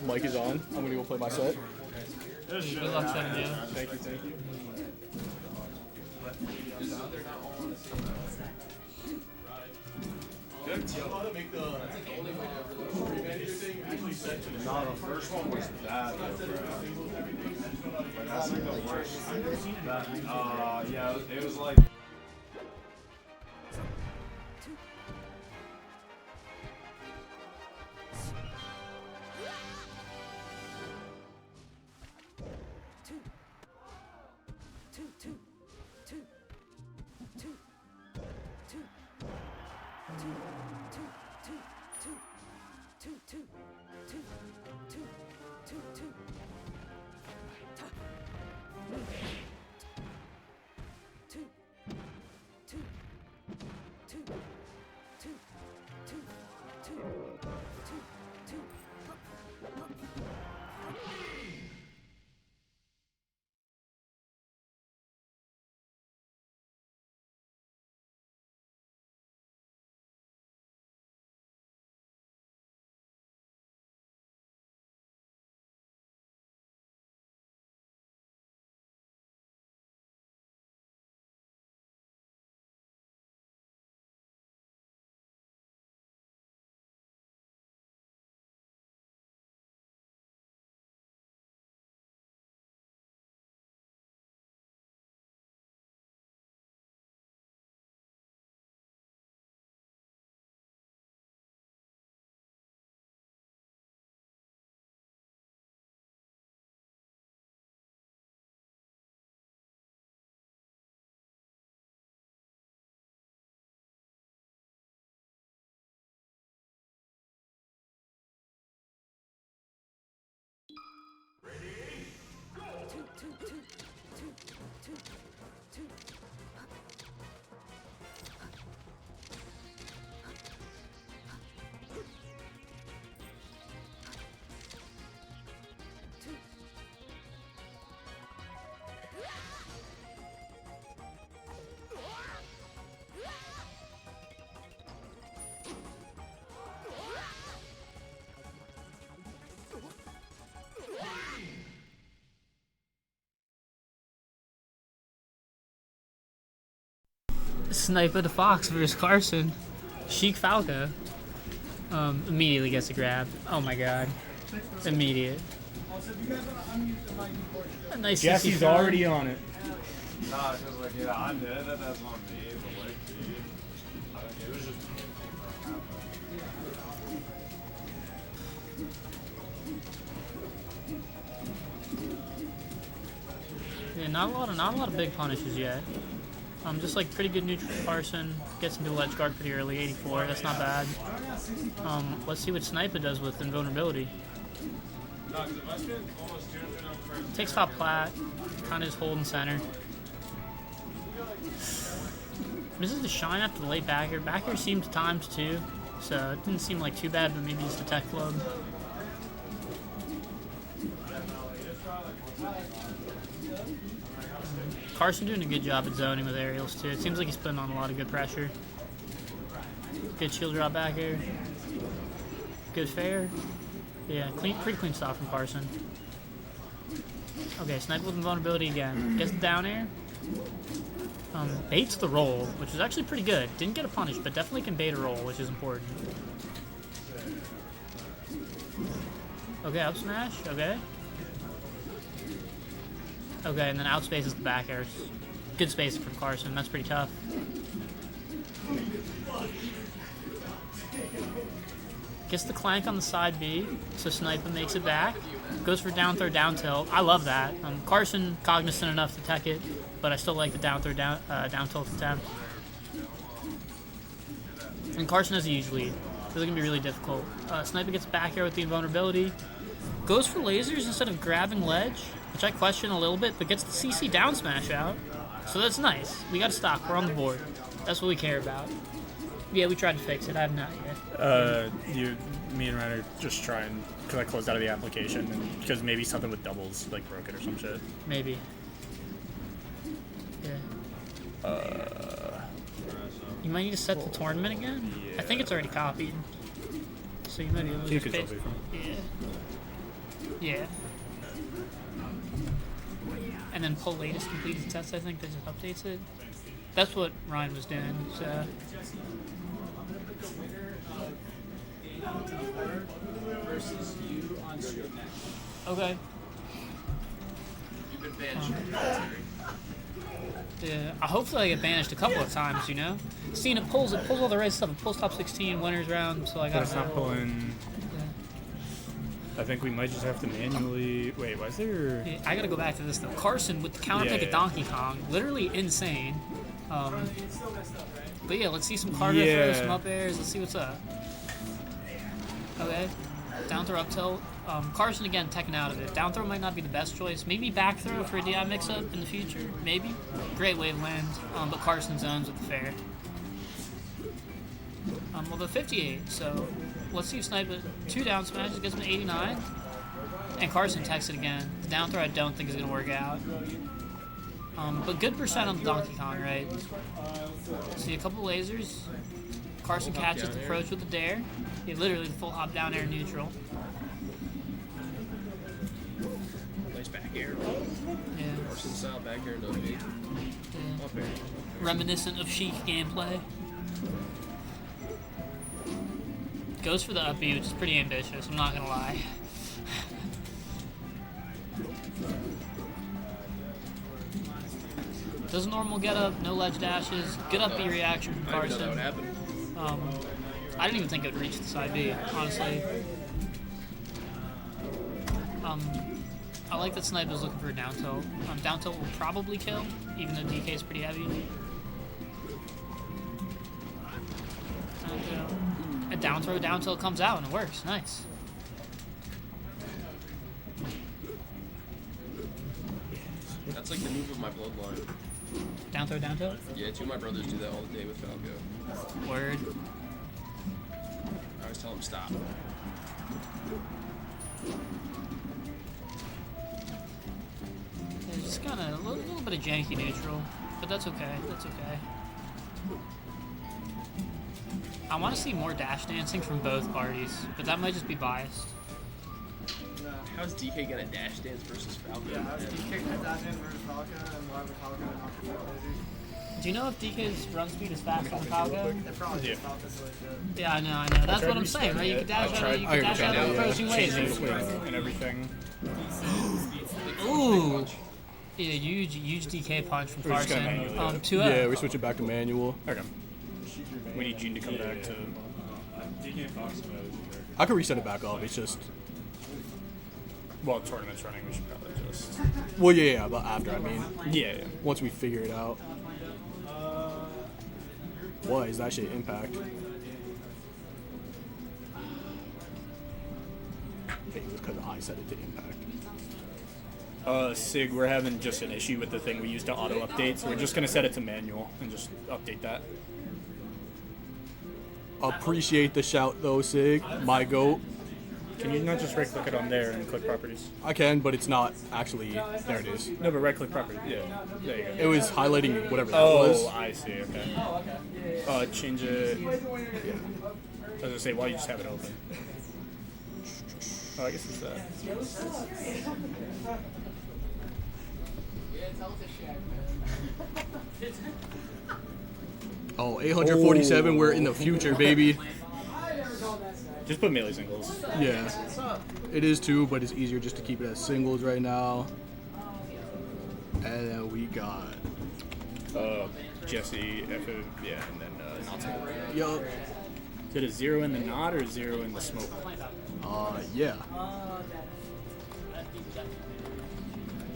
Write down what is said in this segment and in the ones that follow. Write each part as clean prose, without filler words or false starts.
Mic is on. I'm gonna go play my set. Good luck, Seven. Yeah. Thank you, thank you. No, the first one was bad. That's like the worst. Yeah, it was like. Sniper the Fox versus Cars0n. Sheik Falco immediately gets a grab. Oh my god. Immediate. A nice Jesse's already on it. Nah, it's just like, yeah, I did it. That's not me. But like, it was just. Yeah, not a lot of big punishes yet. Just like pretty good neutral Cars0n. Gets into the ledge guard pretty early, 84. That's not bad. Let's see what Sniper does with invulnerability. Takes top plat, kind of just holding center. This is the shine after the late backer. Backer seemed timed too, so it didn't seem like too bad, but maybe just a tech club. Cars0n doing a good job at zoning with aerials too. It seems like he's putting on a lot of good pressure. Good shield drop back here. Good fair. Yeah, pretty clean stop from Cars0n. Okay, sniper with invulnerability again. Gets the down air. Baits the roll, which is actually pretty good. Didn't get a punish, but definitely can bait a roll, which is important. Okay, up smash. Okay. Okay, and then outspaces the back air. Good spacing from cars0n. That's pretty tough. Gets the clank on the side B, so Sniper makes it back. Goes for down throw, down tilt. I love that. cars0n cognizant enough to tech it, but I still like the down throw, down tilt attempt. And cars0n has a huge lead. This is going to be really difficult. Sniper gets back air with the invulnerability. Goes for lasers instead of grabbing ledge, which I question a little bit, but gets the CC down smash out. So that's nice. We got to stop. We're on the board. That's what we care about. Yeah, we tried to fix it. I have not yet. Me and Ryan are just trying, because I closed out of the application, and because maybe something with doubles, like, broke it or some shit. Maybe. Yeah. You might need to set the tournament again? Yeah. I think it's already copied. So you might be able to You just could still be fine. Yeah. Yeah. And then pull latest completed test, I think, that just updates it. That's what Ryan was doing, so. Versus you on street next. Okay. You've been banished. Yeah, hopefully I get banished a couple of times, you know? Seeing it pulls all the right stuff. It pulls top 16, winners round, so I got That's not pulling. Yeah. I think we might just have to manually. Wait, was there? Yeah, I gotta go back to this though. cars0n with the counter pick at Donkey Kong, literally insane. But yeah, let's see some cargo throws, some up airs. Let's see what's up. Okay, down throw up tilt. cars0n again teching out of it. Down throw might not be the best choice. Maybe back throw for a DI mix up in the future. Maybe. Great wave land, but cars0n zones with the fair. Well, the 58. So let's see if Sniper 2 down smashes gets him to 89, and cars0n techs it again. The down throw I don't think is gonna work out. But good percent on the Donkey Kong, right? See a couple lasers. cars0n catches the approach with the dare. Yeah, literally the full hop down air neutral. Nice back air. Yeah. Carson style back air, no big. Yeah. Up air. Reminiscent of Sheik gameplay. Goes for the up B, which is pretty ambitious, I'm not gonna lie. Does a normal get up, no ledge dashes, good up B reaction from I didn't know that would cars0n. happen. I didn't even think it would reach the side B, honestly. I like that Sniper's looking for a down tilt. Down tilt will probably kill, even though DK is pretty heavy. A down throw, down tilt comes out and it works. Nice. That's like the move of my bloodline. Down throw, down tilt? Yeah, 2 of my brothers do that all the day with Falco. Word. I always tell them stop. It's just kind of a little bit of janky neutral, but that's okay. That's okay. I want to see more dash dancing from both parties, but that might just be biased. How's DK gonna dash dance versus Falco? Yeah, how's DK gonna dash in versus Falco, and why would Falco not be lazy? Do you know if DK's run speed is faster than Falco? It probably is. Falco's really good. Yeah, I know. That's what I'm saying, right? You can dash out, you can dash out of approaching waves. And everything. Ooh. Yeah, huge DK punch from We're just gonna cars0n. manually 2-0. Yeah, we're switching back to manual. Okay. We need Gene to come back to. I could reset it back off. It's just. Well, the tournament's running. We should probably just. Well, yeah, but after, I mean. Yeah. Once we figure it out. What is that shit impact? It was because I set it to impact. Sig, we're having just an issue with the thing we used to auto update, so we're just gonna set it to manual and just update that. Appreciate the shout though, Sig. My goat. Can you not just right click it on there and click properties? I can, but it's not actually. There it is. No, but right click properties. Yeah. There you go. It was highlighting whatever that was. Oh, I see. Okay. Change it. Yeah. I was gonna say, why don't you just have it open? Oh, I guess it's that. Oh, 847, we're in the future, baby. Just put melee singles. Yeah. It is too, but it's easier just to keep it as singles right now. And then we got. Jesse, yeah, and then not smoke. Yup. Is it a 0 in the knot or 0 in the smoke? Yeah.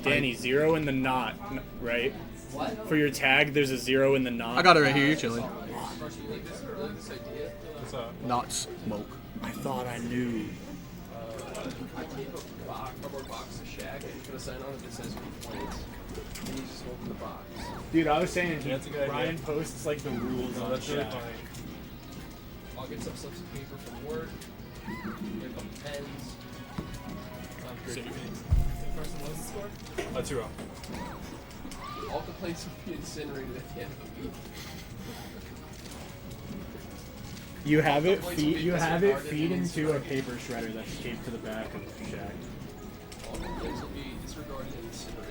Danny, 0 in the knot, right? What? For your tag, there's a 0 in the knot. I got it right here. You're chilling. What's up? Not smoke. I thought I knew. I tape a cardboard box to Shaq and put a sign on it that says complaints. And you just open the box. Dude, I was saying, That's a good idea. Ryan posts like the rules on That's really Shaq. funny. I'll get some slips of paper from work. Get some pens. Carson, what was the score? 2-0. All complaints will be incinerated at the end of the week. You have it Complaints will be feed disregarded and into a paper shredder that's taped to the back of Shaq. All complaints will be disregarded and incinerated.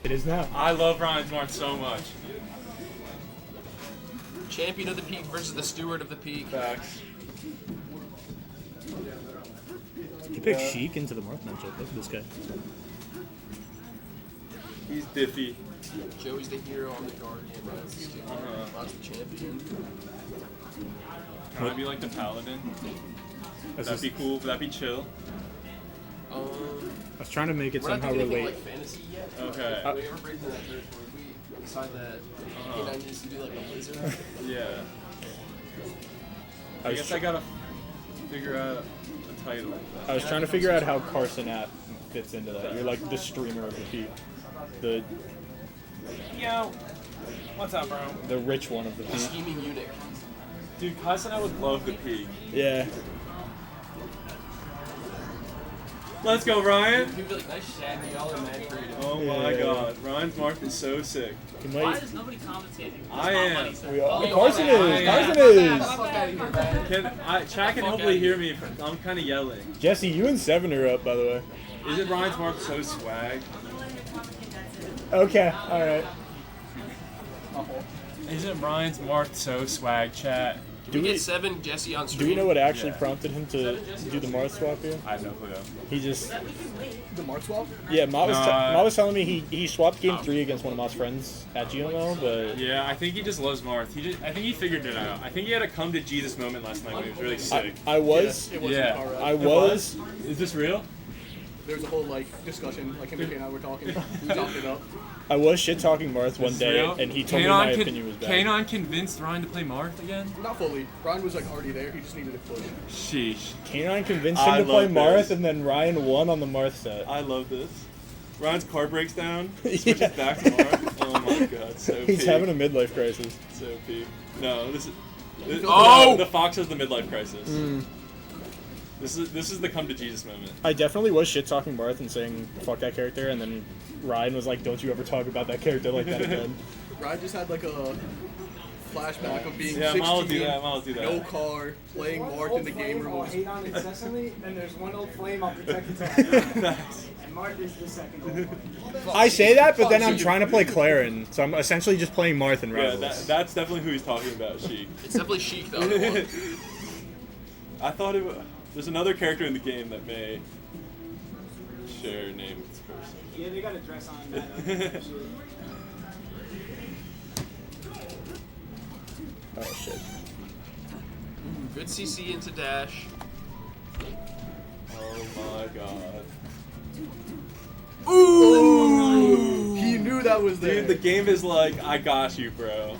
It is now. I love Ryan Smart so much. Champion of the Peak versus the Steward of the Peak. Facts. He picked Sheik into the Marth matchup. Look at this guy. He's diffy. Joey's the hero on the Guardian. Ryan's the Steward. Ryan's the champion. Can I be like the Paladin? That'd be cool. That'd be chill. I was trying to make it We're not somehow doing anything relate. like fantasy yet. Okay. We ever break into that territory, we decide that K9 needs to be like a wizard. Yeah. I guess I gotta figure out a title. I was trying to figure out how cars0n app fits into that. You're like the streamer of the peak. The Yo, what's up, bro? the rich one of the The peak. scheming eunuch. Dude, cars0n I would love the peak. Yeah. Let's go, Ryan. He'd be like, nice chat, y'all are mad creative. Oh my God, Ryan Smart is so sick. He Why might. is nobody commentating? I am. We all, Oh, cars0n is. yeah. cars0n Get the is. fuck out of here, man. Chat can hopefully hear me. I'm kind of yelling. Jesse, you and Seven are up, by the way. Isn't Ryan Smart so swag? Okay. All right. Isn't Ryan Smart so swag, chat? We get 7 Jesse on stream. Do we know what actually Yeah. prompted him to do the Marth swap here? I have no clue. He just. The Marth swap? Yeah, Ma was, Nah. Ma was telling me he swapped game 3 against one of Ma's friends at GML, but Yeah, I think he just loves Marth. I think he figured it out. I think he had a come to Jesus moment last night when he was really sick. I was. It was Yeah. in the car ride. I was. Is this real? There was a whole discussion, him and I were talking. We talked it up. I was shit talking Marth one Is this day, real? and he told me my Kanon opinion was bad. Kanon convinced Ryan to play Marth again? Not fully. Brian was already there. He just needed a push. Sheesh. Kanon convinced him I to play love Marth, this. and then Ryan won on the Marth set. I love this. Ryan's car breaks down, switches Yeah. back to Marth. Oh my God, so He's peak. having a midlife crisis. So peak. No, this is. Oh! The Fox has the midlife crisis. This is the come to Jesus moment. I definitely was shit talking Marth and saying fuck that character, and then Ryan was like, "Don't you ever talk about that character like that again." Brian just had a flashback of being Yeah, 16, Miles do that. Miles do that. no car, playing Marth in the game room. I'll hate on incessantly, and there's one old flame I'll protect until I die. And Mark is the second old one. I say that, but then I'm trying to play claren, so I'm essentially just playing Marth and Yeah, Rivals. that's definitely who he's talking about, Sheik. It's definitely Sheik, the other one. I thought it was. There's another character in the game that may share a name with this person. Yeah, they got a dress on that. Oh shit. Good CC into dash. Oh my God. Ooh! He knew that was there. Dude, the game is like, I got you, bro.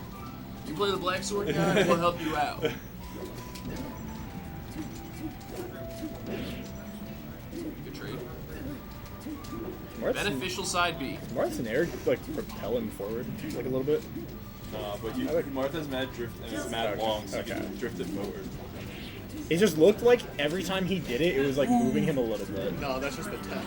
You play the black sword guy, we'll help you out. Good trade. Beneficial side B. Marth's an air propel him forward like a little bit. But Martha's mad drift and it's mad long, so you can drift it forward. It just looked like every time he did it, it was like moving him a little bit. No, that's just the tech.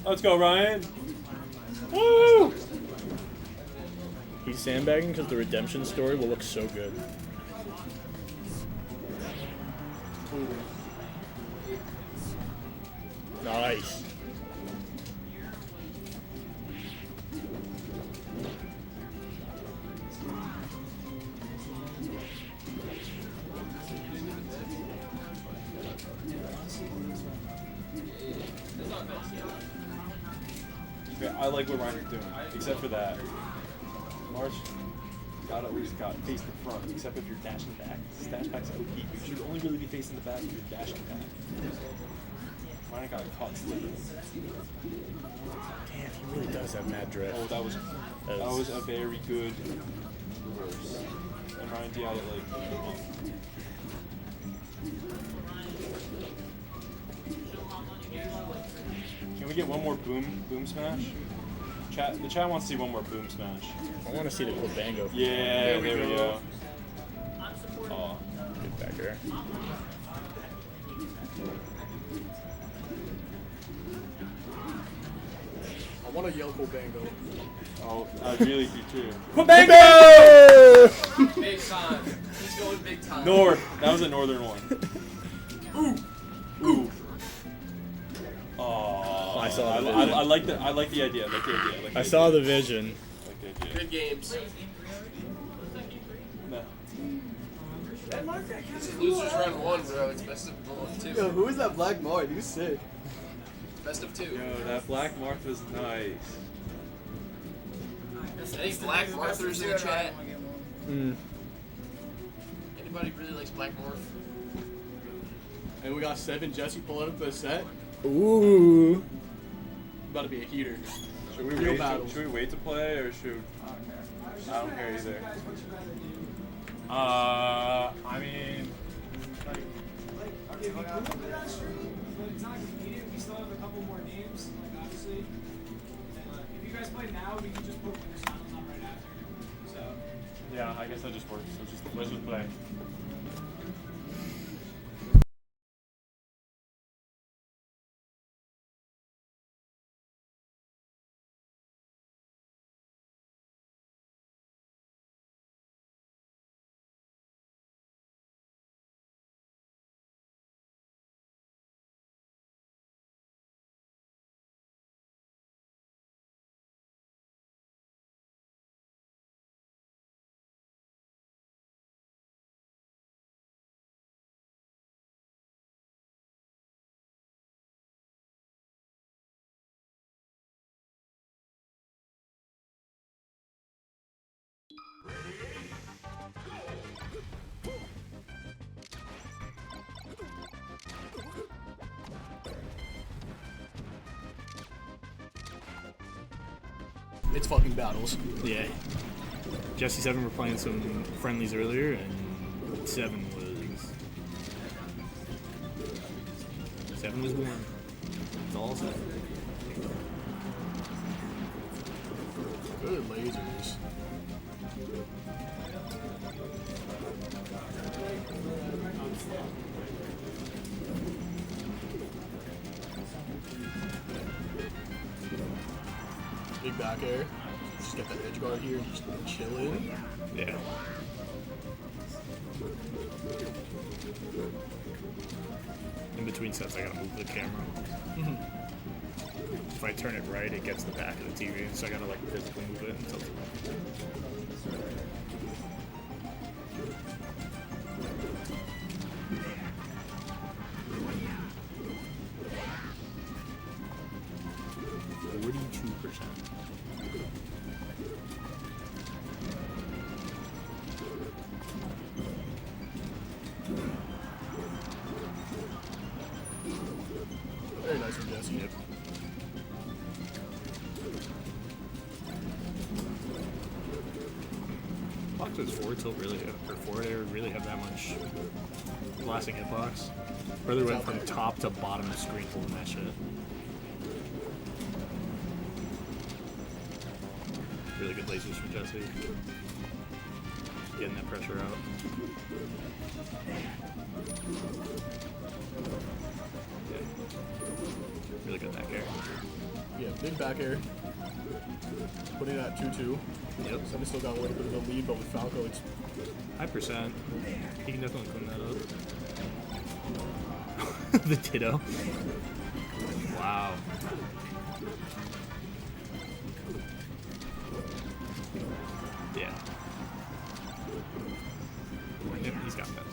Let's go, Ryan. Woo! He's sandbagging because the redemption story will look so good. Nice. Yeah, I like what Ryan's doing, except for that. March, gotta at least face the front, except if you're dashing back. Dash back's OP. You should only really be facing the back if you're dashing back. Ryan got caught slipping. Damn, he really does have mad drift. Oh, that was a very good reverse. And Ryan DI'd it like. Can we get one more boom smash? The chat wants to see one more boom smash. I want to see the Clibango. Yeah, there we go. Oh. sure. I want to yell Cobango. Oh, I really do too. Bingo! Big time. He's going big time. North. That was a northern one. Ooh. Oh, I saw the I vision. like the idea. I saw the vision. like the idea. Good games. No. This is losers round 1, bro. It's best of 1, 2. Yo, who is that black Mart? He's sick. Best of 2. Yo, that Black Marth was nice. Any Black Marthers in the chat? Mm. Anybody really likes Black Marth? And we got 7 Jesse pulling up the set. Ooh. About to be a heater. Should we Real wait? battle. Should we wait to play or should? I don't care either. I mean, If you Google that stream, but it's not convenient, we still have a couple more games, like obviously. If you guys play now, we can just put Winners Finals on right after. So. Yeah, I guess that just works. Let's just play. It's fucking battles. yeah. Jesse 7 were playing some friendlies earlier, and 7 was warm. That's all I'll say. Good lasers. Big back air. Just get that edge guard here and just chill in. Yeah. In between sets, I gotta move the camera. If I turn it right, it gets the back of the TV, so I gotta like physically move it until it's Very nice from Jesse. Yep. Boxers forward tilt really, or forward air really have that much blasting hitbox. Brother went from top to bottom of the screen holding that shit. Really good lasers from Jesse. Getting that pressure out. Yeah. Really good back air. Yeah, big back air. Putting it at 2-2. Yep. Somebody still got a little bit of a lead, but with Falco, it's High percent. He can definitely clean that up. The ditto. Wow. Yeah. Yep, he's got that.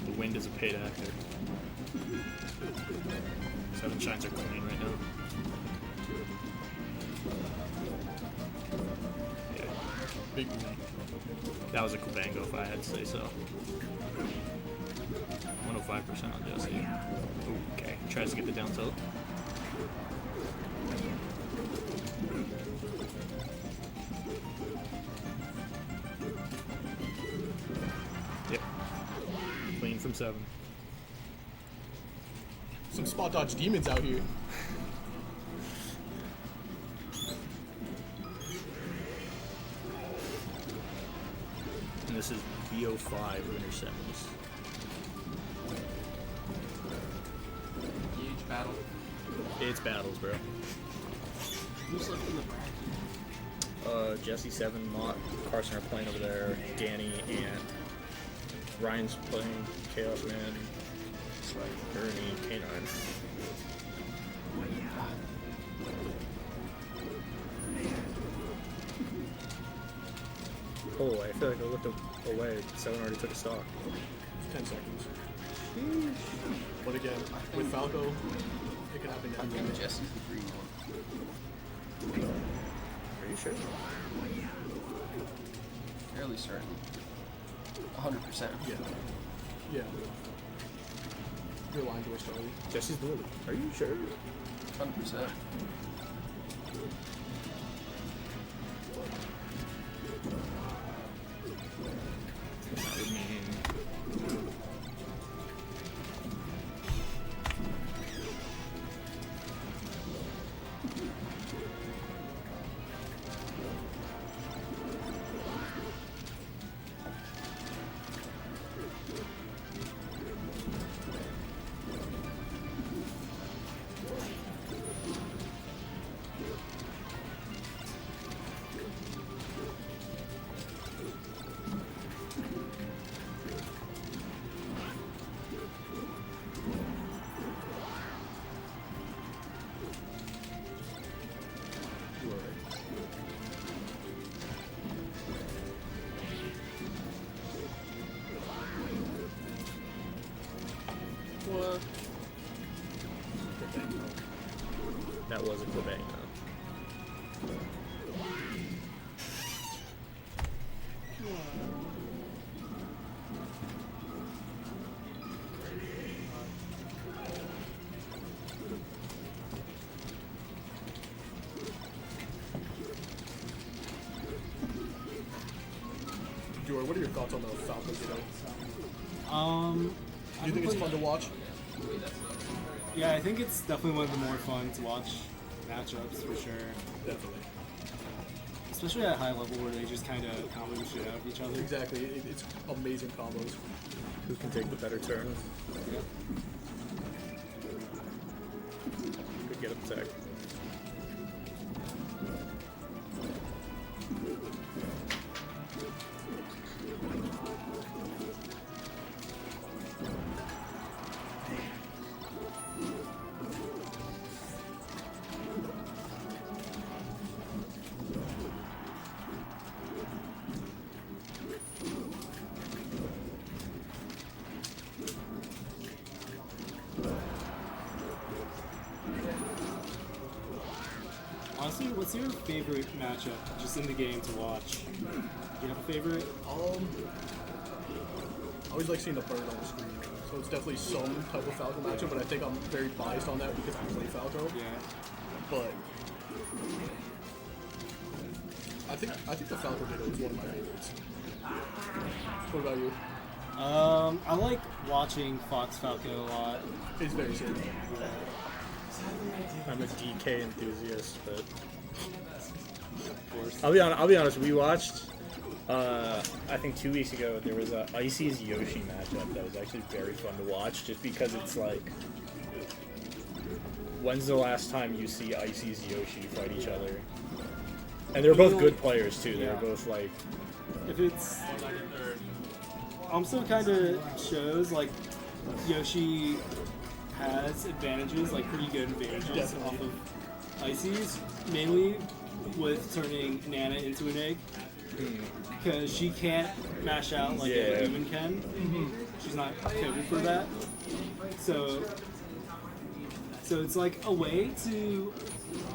The wind is a paid actor. 7 shines are clean right now. Yeah, big win. that was a Kubango if I had to say so. 105% on Jesse. Ooh, okay, tries to get the down tilt. Yep. Clean from 7. Some spot dodge demons out here. And this is BO5 Winter Sevens. Huge battle. It's battles, bro. Who's left in the bracket? Jesse 7, Mott, Cars0n are playing over there, Danny, and Ryan's playing Chaos Man, Ernie, K9. Oh, I feel like I looked away. 7 already took a stock. 10 seconds. But again, with Falco, it can happen I anytime. think Jesse's the green one. Are you sure? Fairly certain. 100%. Yeah. Yeah. You're lying to us, Charlie. Jesse's the one. Are you sure? 100%. That would mean... What? That was a Quebec, though. Dior, what are your thoughts on the Falcons today? I Do you think it's fun to watch? Yeah, I think it's definitely one of the more fun to watch matchups for sure. Definitely. Especially at a high level where they just kind of combo the shit out of each other. Exactly. It's amazing combos. Who can take the better turn? Could get up tech. Honestly, what's your favorite matchup just in the game to watch? Do you have a favorite? I always like seeing the bird on the screen. So it's definitely some type of Falco matchup, but I think I'm very biased on that because I play Falco. Yeah. But I think the Falco Ditto is one of my favorites. What about you? I like watching Fox Falcon a lot. It's very sick. I'm a DK enthusiast, but I'll be honest. We watched. I think 2 weeks ago there was a Icy's Yoshi matchup that was actually very fun to watch, just because it's like, when's the last time you see Icy's Yoshi fight each other? And they're both good players too. They're both like. If it's, still kind of shows like Yoshi has advantages, like pretty good advantages off of Icy's, mainly with turning Nana into an egg, because she can't mash out like a human can. She's not coded for that. So it's like a way to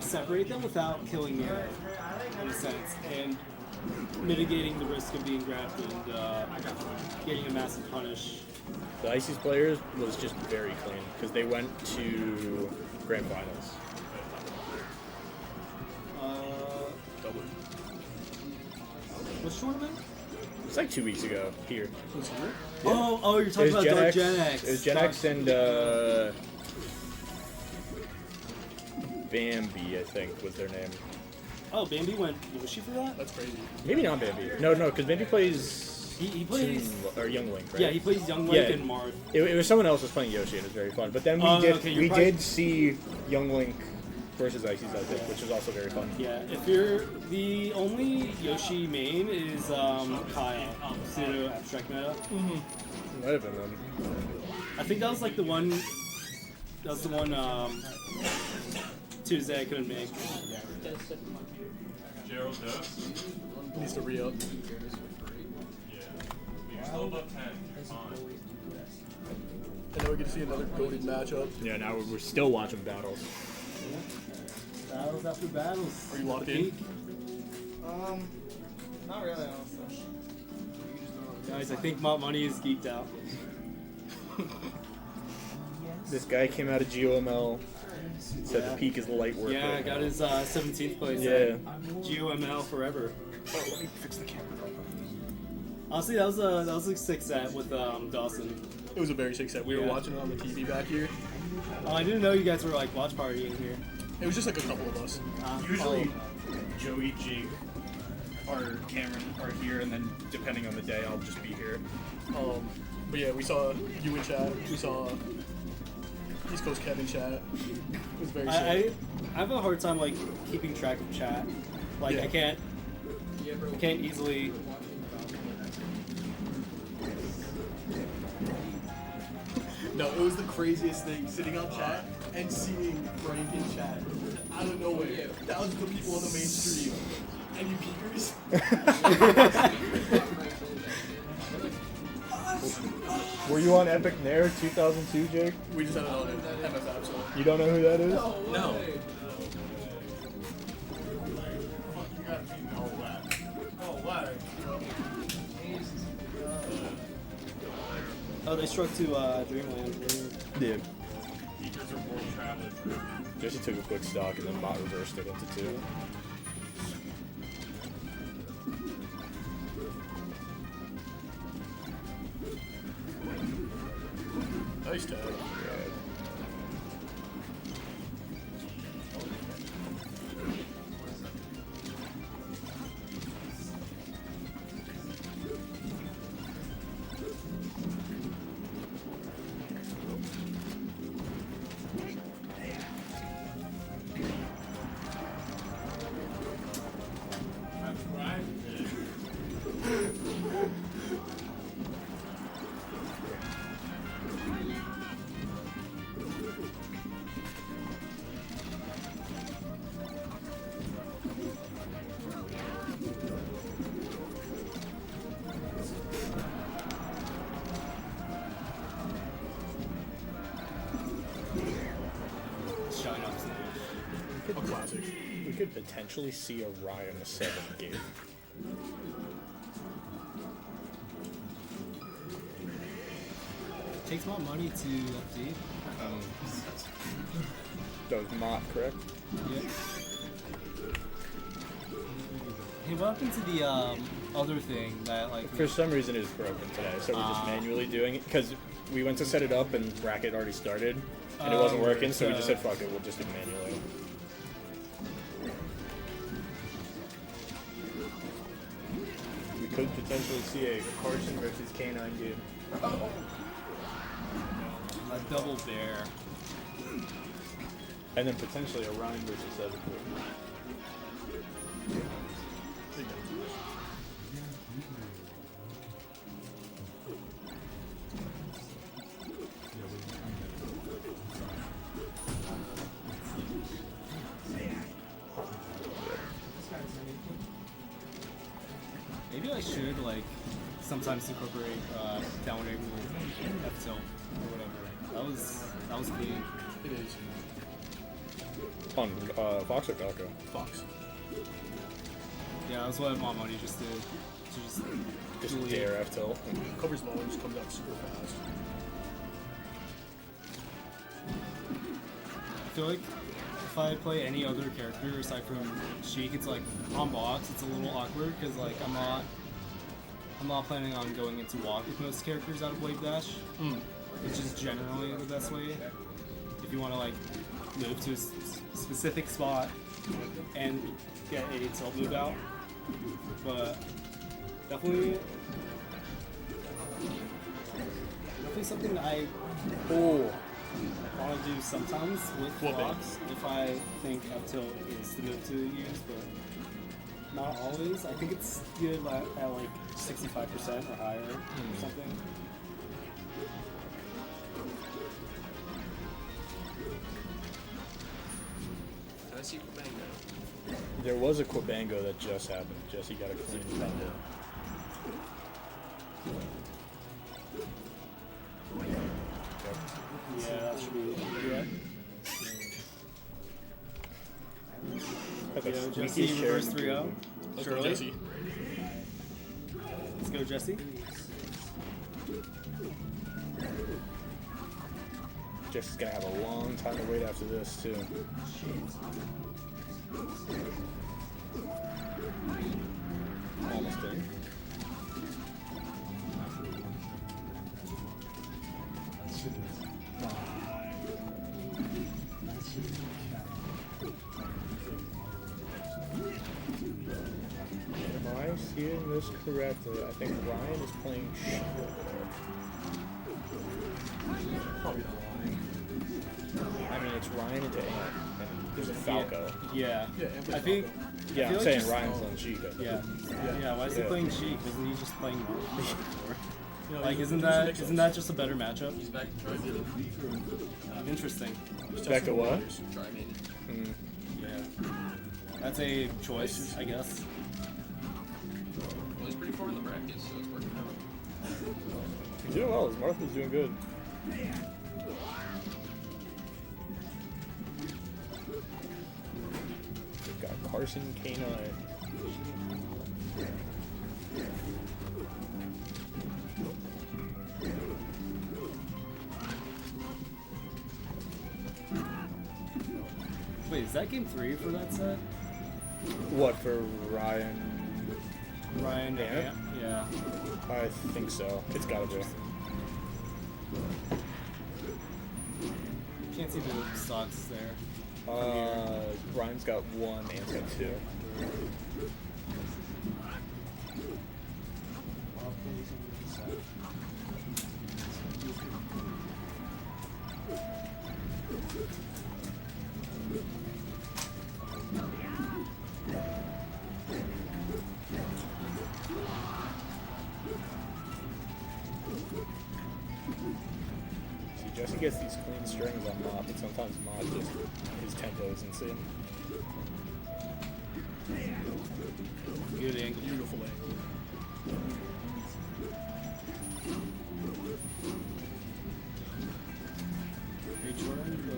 separate them without killing them, in a sense. And mitigating the risk of being grabbed and getting a massive punish. The Ices players was just very clean because they went to grand finals. Which tournament? It's like 2 weeks ago here. Oh, you're talking about Dark Gen X. It was Gen X and Bambi, I think, was their name. Oh, Bambi went Yoshi for that? That's crazy. Maybe not Bambi. No, because Bambi plays. He plays. or Young Link, right? Yeah, he plays Young Link Yeah. and Marth. It was someone else was playing Yoshi, and it was very fun. But then we okay, did see Young Link versus Ices, I think, which was also very fun. Yeah, if you're the only Yoshi main is Kaya, pseudo abstract meta. Might have been them. I think that was like the one. That was the one Tuesday I couldn't make. Gerald does? Needs to re-up. Yeah. You're still above 10. You're fine. And now we get to see another goated matchup. Yeah, now we're still watching battles. Battles after battles. Are you locked in? Not really, honestly. Guys, I think Mount Money is geeked out. This guy came out of GOML, said the peak is light work. Yeah, right got now. his 17th place. Yeah. GOML forever. Oh, let me fix the camera. Honestly, that was a sick set with Dawson. It was a very sick set. We were Yeah. watching it on the TV back here. Oh, I didn't know you guys were like watch party in here. It was just like a couple of us. Usually, Joey, Jig, or Cameron are here, and then depending on the day, I'll just be here. But yeah, we saw you in chat. We saw East Coast Kevin chat. It was very sick. I have a hard time like keeping track of chat. Like Yeah. I can't easily. No, it was the craziest thing, sitting on chat and seeing Frank in chat. Out of nowhere, thousands of people on the main stream. Any peekers? Were you on Epic Nair 2002, Jake? We just had it on MFF, so. You don't know who that is? No. Oh, they struck to Dreamland. Yeah. Teachers are more travelers. Jesse took a quick stock and then bot reversed it into 2. Nice tag. Shine up stage. A classic. We could potentially see a Ryan the 7th game. Takes more money to update. That was Mott, correct? Yeah. Hey, what happened to the other thing that like? For some reason, it was broken today, so we're just manually doing it because we went to set it up and bracket already started, and it wasn't working. So we just said, "Fuck it, we'll just do it manually." We could potentially see a Cars0n versus K9 game. A double bear. And then potentially a Ryan versus 7. Maybe I should like sometimes incorporate downward angle F tilt or whatever. That was clean. It is. On Fox or Falco? Fox. Yeah, that's what Mom Money just did. She just Just dare F tilt. Covers low and just comes up super fast. I feel like if I play any other character aside from Sheik, it's like on box, it's a little awkward because like I'm not planning on going into walk with most characters out of Blade Dash. Which is generally the best way if you want to like move to a specific spot and get a tilt move out. But definitely something I want to do sometimes with blocks if I think up tilt is the move to use, but not always. I think it's good at like 65% or higher or something. Can I see Quabango? There was a Quabango that just happened. Jesse got a clean combo. Yeah, that should be good. That's a Yeah, sneaky Jesse share. reverse 3-0. Let's go, Shirley. Jesse. Let's go, Jesse. Jesse's gonna have a long time to wait after this too. Almost there. Am I seeing this correctly? I think Ryan is playing Shield. Probably not lying. I mean, it's Ryan into Ant, and there's a Falco. Yeah. Yeah, Amber's I think. Yeah, I I'm feel like saying just- Ryan's on Chica. Yeah. Yeah. Why is he Yeah. playing Sheik? Isn't he just playing normal before? You know, Like, he's- isn't he's a that mix-up. isn't that just a better matchup? He's back to try me. Interesting. He's Back to testing what? waters. Try me. Yeah. That's a choice, I guess. Well, he's pretty far in the bracket, so it's working out. He's doing well. His Martha's doing good. We've got Carson K9. Wait, is that game 3 for that set? What for Ryan? Ryan, Yeah. Yeah. I think so. It's gotta be. Can't see the stocks there. Ryan's got 1, Ant's got 2. See, Jesse gets these clean strings on Mop, but sometimes Mop just, his tempo is insane. Good angle. Beautiful angle. Great Jordan,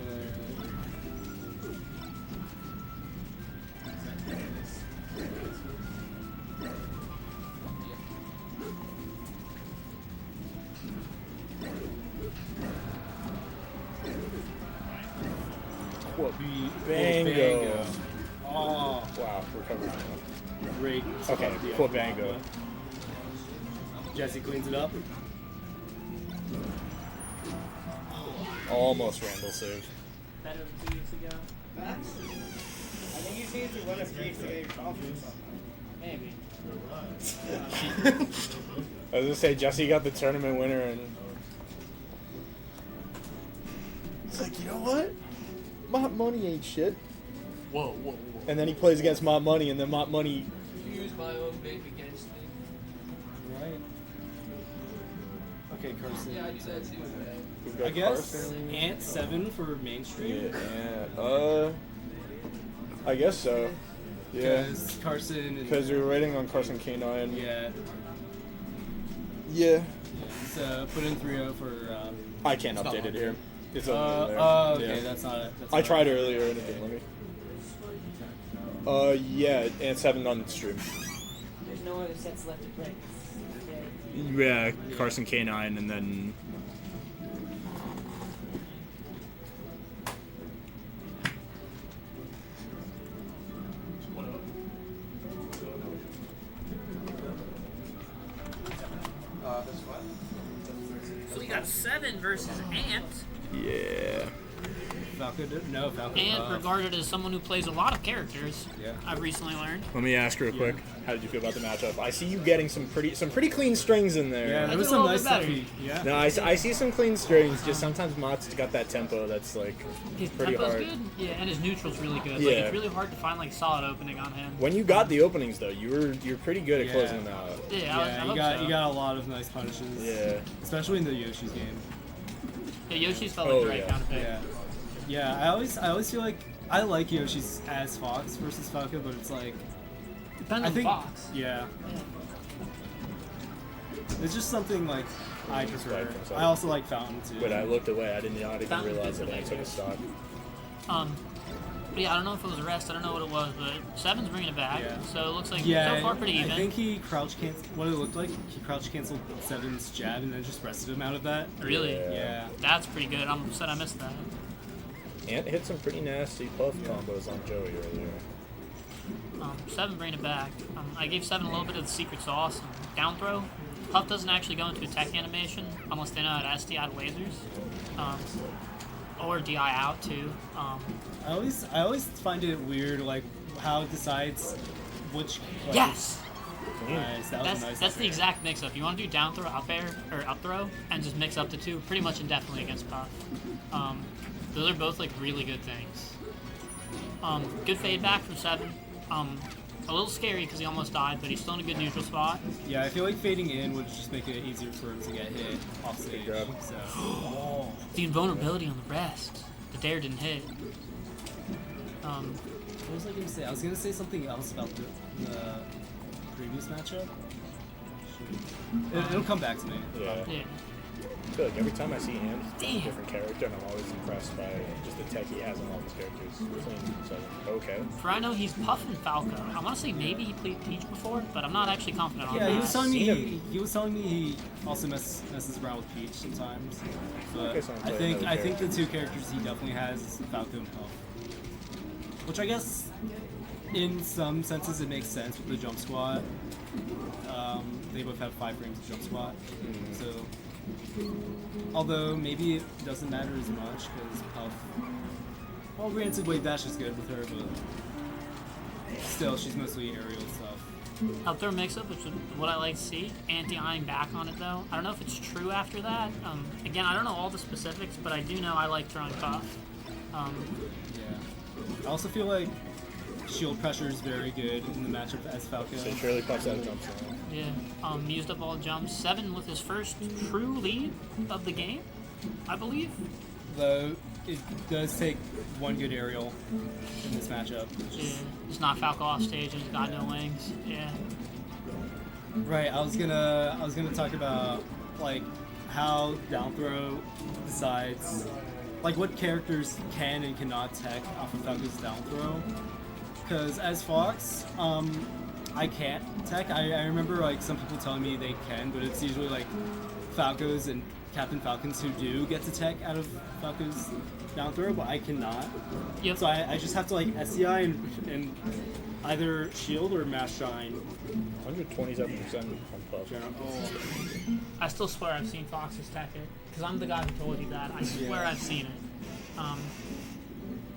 Bango. Oh, Wow, recovery. great. Okay, Quabango. Jesse cleans it up. Almost Randall saved. Better than 2 weeks ago. I think you just need to win a few to get your confidence up. Maybe. I was gonna say, Jesse got the tournament winner, and it's like, you know what? Mop Money ain't shit. Whoa, whoa, whoa. And then he plays against Mop Money, and then Mop Money. You use my own vape against me. Right. Okay, Carson. Yeah, I do that too, man. We've got I guess Carson. Ant 7 for mainstream. Yeah. I guess so. Yeah. Because Carson and Because we were waiting on Carson K9. yeah, Yeah. he's put in 3-0 for. I can't update it here. It's up there. Okay, Yeah. that's not it. That's I not tried it. earlier and it didn't let me. Yeah, and 7 on stream. There's no other sets left to play. Yeah, cars0n K9, and then So we got 7 versus Ant. yeah. Falcon. Ant, regarded as someone who plays a lot of characters, Yeah. I've recently learned. Let me ask real quick. How did you feel about the matchup? I see you getting some pretty clean strings in there. Yeah, I there was did a some little nice bit stuff. better. Yeah. No, I see some clean strings. Just sometimes Mott's got that tempo that's like His pretty tempo's hard. good, yeah, and his neutral's really good. Like, Yeah. it's really hard to find like solid opening on him. When you got the openings though, you're pretty good at Yeah. closing them out. Yeah, I Yeah, hope you got so. you got a lot of nice punishes. Yeah. Especially in the Yoshi's game. Yeah, Yoshi's felt like the right yeah. counter pick. Yeah. Yeah, I always feel like I like Yoshi's as Fox versus Falcon, but it's like Depends I on the think box. yeah. It's just something like I prefer. Right, from I also like Fountain too. But I looked away. I did not even Fountain realize did that I took a something. stock. But yeah, I don't know if it was a rest. I don't know what it was, but 7's bringing it back. Yeah. So it looks like yeah, so far pretty even. I think he crouch canceled. What it looked like, he crouch canceled 7's jab and then just rested him out of that. Really? Yeah. That's pretty good. I'm upset I missed that. Ant hit some pretty nasty puff combos on Joey earlier. 7 bringing it back. I gave 7 a little bit of the secret sauce. Down throw. Puff doesn't actually go into attack animation unless they know how to SDI lasers. Or DI out too. I always find it weird, like how it decides which. Like, Yes! Nice. That was a nice. That's the exact mix-up. You want to do down throw, up air, or up throw, and just mix up the two pretty much indefinitely against Puff. Those are both like really good things. Good fade back from 7. A little scary because he almost died, but he's still in a good neutral spot. Yeah, I feel like fading in would just make it easier for him to get hit off stage. grab. So. The invulnerability on the rest. The dare didn't hit. What was I gonna say? I was gonna say something else about the previous matchup. It'll come back to me. Yeah. Yeah. I feel like every time I see him, he's Damn. a different character, and I'm always impressed by just the tech he has on all his characters. So, okay. For I know he's Puff and Falco. I want to say maybe he played Peach before, but I'm not actually confident on Yeah, that. he was telling me seen he was telling me he also messes around with Peach sometimes. But Okay, so I'm I playing think another the two characters he definitely has is Falco and Puff. Which I guess in some senses it makes sense with the jump squat. They both have 5 frames of jump squat. So although maybe it doesn't matter as much because Puff, well, granted Wave Dash is good with her, but still she's mostly aerial stuff. Up throw mix-up, which is what I like to see. Anti-eyeing back on it, though. I don't know if it's true after that. Again, I don't know all the specifics, but I do know I like throwing Puff. Yeah. I also feel like shield pressure is very good in the matchup as Falco. So Shirley pops out jumps now. Yeah. Used up all jumps. 7 with his first true lead of the game, I believe. Though it does take one good aerial in this matchup. Which Yeah. is, Just knock Falco off stage and he's got no wings. Yeah. right. I was gonna talk about like how down throw decides like what characters can and cannot tech off of Falco's down throw. Because as Fox, I can't tech. I remember like some people telling me they can, but it's usually like Falcos and Captain Falcons who do get to tech out of Falco's down throw, but I cannot. Yep. So I just have to like SCI and either shield or mass shine. 127% on puff. I still swear I've seen Fox's tech it. Because I'm the guy who told you that. I swear I've seen it.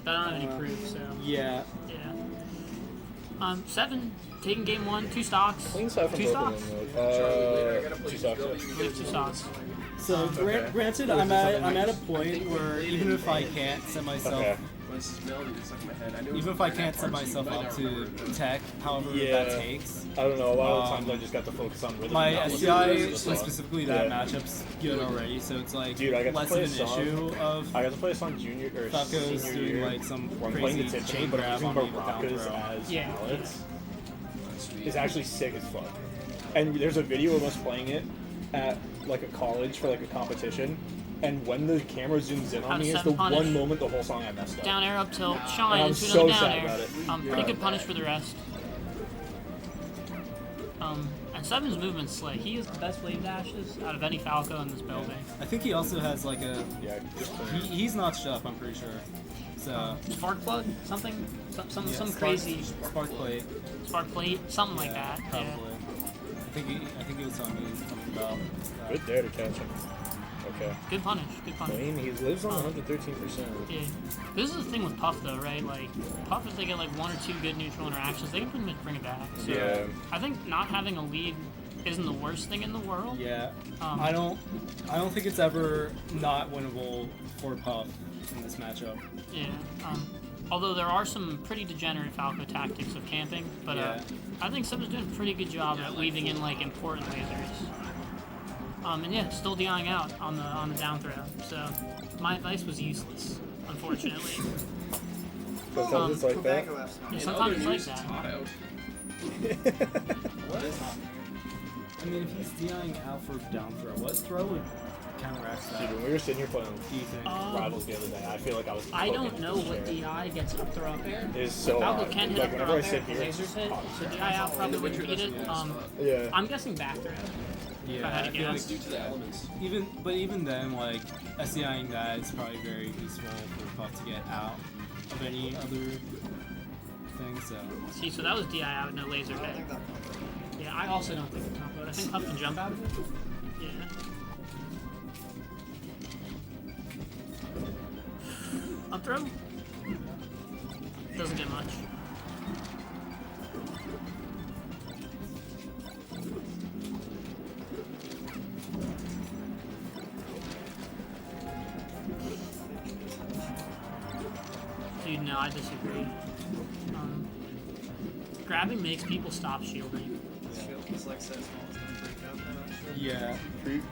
But I don't have any proof, so. Yeah. Yeah. 7, taking game 1, 2 stocks. Clean side from 2 both stocks. of them. Charlie, later, I gotta play 2 stocks. Building. We have 2 stocks. So granted, I'm at a point where even if I can't set myself, Okay. This is melody that's stuck in my head. I knew it even was if I can't set myself up to tech, however Yeah. that takes, I don't know. A lot of the times I just got to focus on rhythm. my and not listen SCI, to the rest of the song. specifically that Yeah. matchup's good already, so it's like Dude, I got to less play of a an song. issue of I got to play a song junior or Falco's senior doing year. like some where I'm playing the crazy Tiffany, chain but I'm grab using on me with down maracas throw. as Yeah. palettes. It's actually sick as fuck. And there's a video of us playing it at like a college for like a competition, And when the camera zooms in on Out of me, it's the 7 punish. one moment the whole song I messed up. Down air up tilt, And shine I'm into so another down sad air. about it. Pretty good punish for the rest. And Seven's movement's slick. He has the best wave dashes out of any Falco in this building. I think he also has like a. Yeah, just He's notched up, I'm pretty sure. So. Spark plug? Something? Some Spark- crazy Spark plate. spark plate? Something like Yeah, that. Probably. Yeah. I think he was telling me something about. good there to catch him. Okay. Good punish. Good punish. Clean. He lives on 113%. Yeah. This is the thing with Puff though, right? Like Puff, if they get like 1 or 2 good neutral interactions, they can pretty much bring it back. So Yeah. I think not having a lead isn't the worst thing in the world. Yeah. Um, I don't think it's ever not winnable for Puff in this matchup. Yeah. Although there are some pretty degenerate Falco tactics of camping, but Yeah. I think Seb's doing a pretty good job at weaving in like important lasers. And yeah, still DIing out on the down throw. So my advice was useless, unfortunately. Sometimes it's like that. Yeah, sometimes it's like that. I mean, if he's DIing out for down throw, what throw would counteract that? Dude, when we were sitting here playing Do you think? Rivals the other day, I feel like I was. I poking don't know the what chair. DI gets up throw up air. It is so Falco hard. can hit Like up throw whenever I up air sit if here, it's lasers just hit, hot. so DI out probably wouldn't beat it. Yeah. I'm guessing back throw. Yeah, I had to I feel guess. Due to the elements. even then, like SCIing that is probably very useful for Puff to get out of any other thing. So See, so that was DI out, no laser hit. Yeah, I also don't think it's comboed. I think Puff can jump out of it. Yeah. Up throw? Doesn't get much. Dude, no, I disagree. Grabbing makes people stop shielding. yeah,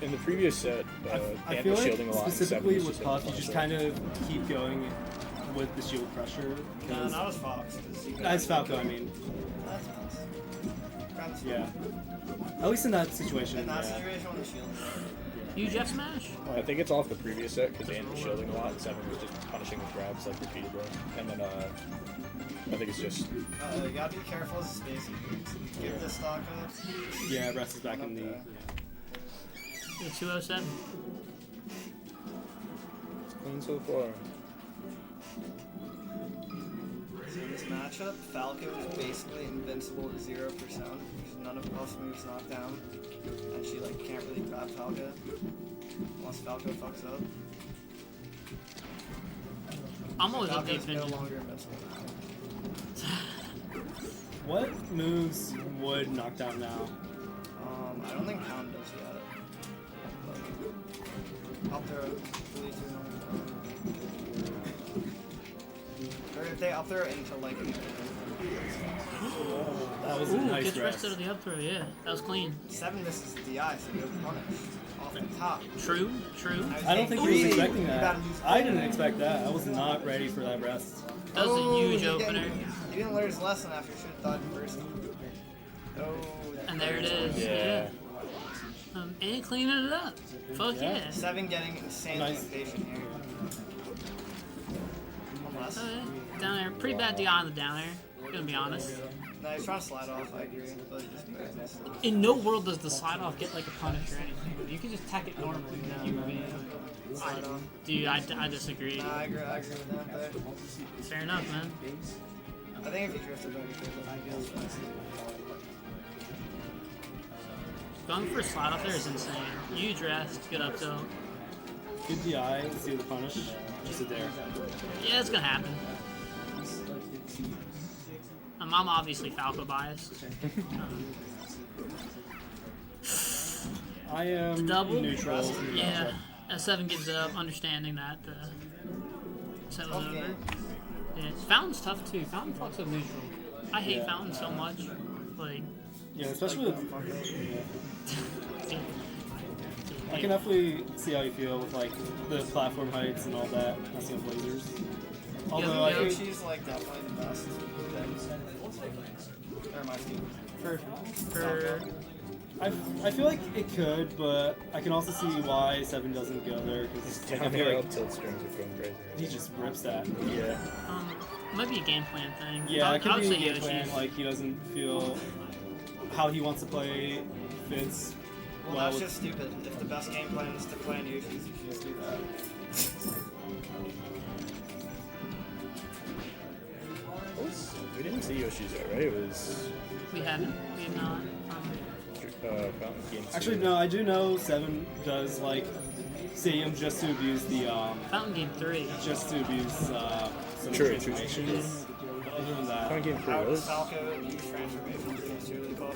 In the previous set, I Ant feel was like shielding a lot. and Seven specifically was with just Puff, you hitting just punch. kind of keep going with the shield pressure. No, that was Fox. That's Falco, I mean. Yeah. At least in that situation. In that Yeah. situation, when the shield. You Jeff Smash? I think it's off the previous set because Ant was shielding a lot and Seven was just punishing with grabs like repeatedly. And then I think it's just You gotta be careful as a space. Give the stock up. Yeah, Rest is back in the. The 207. clean so far. So in this matchup, Falco is basically invincible to 0% because none of Puff's moves knock down, and she like can't really grab Falco unless Falco fucks up. I'm always up Falco's deep no vision. longer invincible now. What moves would knock down now? I don't think Pound does yet. Like, up throw, fully through. Or if they up throw into like. That was a Ooh, nice gets rest. rest out of the up throw, yeah. That was clean. 7 misses DI, so you're punished off the top. True, true. I don't think he was Ooh, expecting you that. gotta use- I didn't expect that. I was not ready for that rest. That was a huge he opener. He didn't learn his lesson after he should have thought first. Oh, And there it is. Yeah. And cleaning it up. Fuck yeah. 7 getting insanely Nice. impatient here. Unless. Oh, yeah. Down there. Pretty bad DI on the down air. Gonna be honest. No, he's trying to slide off, I agree. But just barely missed. In no world does the slide off get like a punish or anything. You can just tack it normally. Slide off. Dude, I disagree. Nah, I agree with that there. Fair enough, man. I think if he drifted, then he could have. Going for a slide off there is insane. Huge rest, good up tilt. Good DI, see the punish. Just a dare. Yeah, it's gonna happen. I'm obviously Falco biased. I am Double? neutral. Yeah, S7 gives it up, understanding that the set was over. Yeah, Fountain's tough too. Fountain fucks up neutral. I hate Yeah. Fountain so much. Like, Yeah, especially with. I can definitely see how you feel with like the platform heights and all that, messing with lasers. Although I think Yoshi's like definitely the best. Or my team. for I feel like it could, but I can also see why 7 doesn't go there because I Down feel air like up tilt strings are going crazy. he just rips that. Yeah. Might be a game plan thing. Yeah, it could I would be a say game Yoshi's. plan. Like he doesn't feel how he wants to play fits. Well, that's just stupid. If the best game plan is to play on Yoshi's, you should just do that. We didn't see Yoshi's yet, right? It was We haven't. We have not. Fountain Game 2. Actually, no, I do know 7 does like Stadium just to abuse the Fountain Game 3. just to abuse some True, transformations. Other than that, Fountain Game 3 was. Falco and use transformations. That's really cool.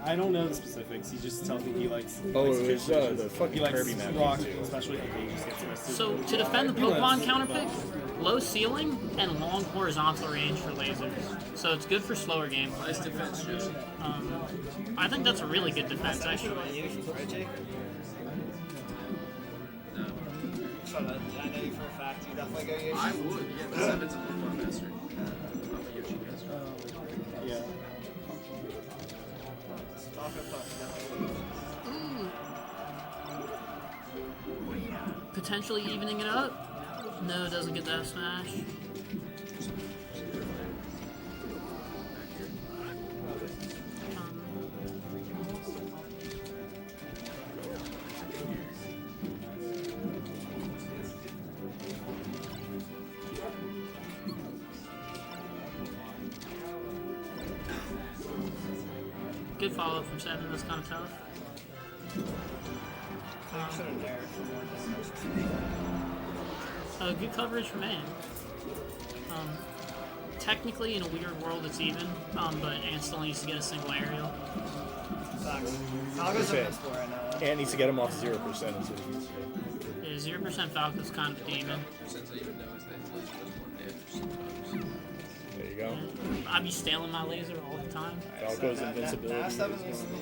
I don't know the specifics. He just tells me he likes. Oh, likes it was transformations. the fucking he likes Kirby map rock, too. especially okay, he just gets arrested. So to defend the He Pokemon does, counterpick, low ceiling and long horizontal range for lasers. So it's good for slower gameplay. Nice defense, Joe. I think that's a really good defense actually. Yoshi's, right, Jake? No. Shut up. I know you for a fact. You definitely go Yoshi's. I would, yeah, but 7's a Pokemon master. I'm a Yoshi master. Yeah. Falco Puck, definitely. Potentially evening it up. No, it doesn't get that smash. Good follow from 7. That's kind of tough. I shouldn't dare for more damage. Good coverage from A. Technically, in a weird world, it's even, but Ant still needs to get a single aerial. Sucks. Falco's Okay. invincible right now. And needs to get him off 0%. Is what he needs to do. Yeah, 0% Falco's kind of a demon. Since I even know his name, it's just more damage sometimes. There you go. I be stealing my laser all the time. Falco's Now invincibility. 7 needs to be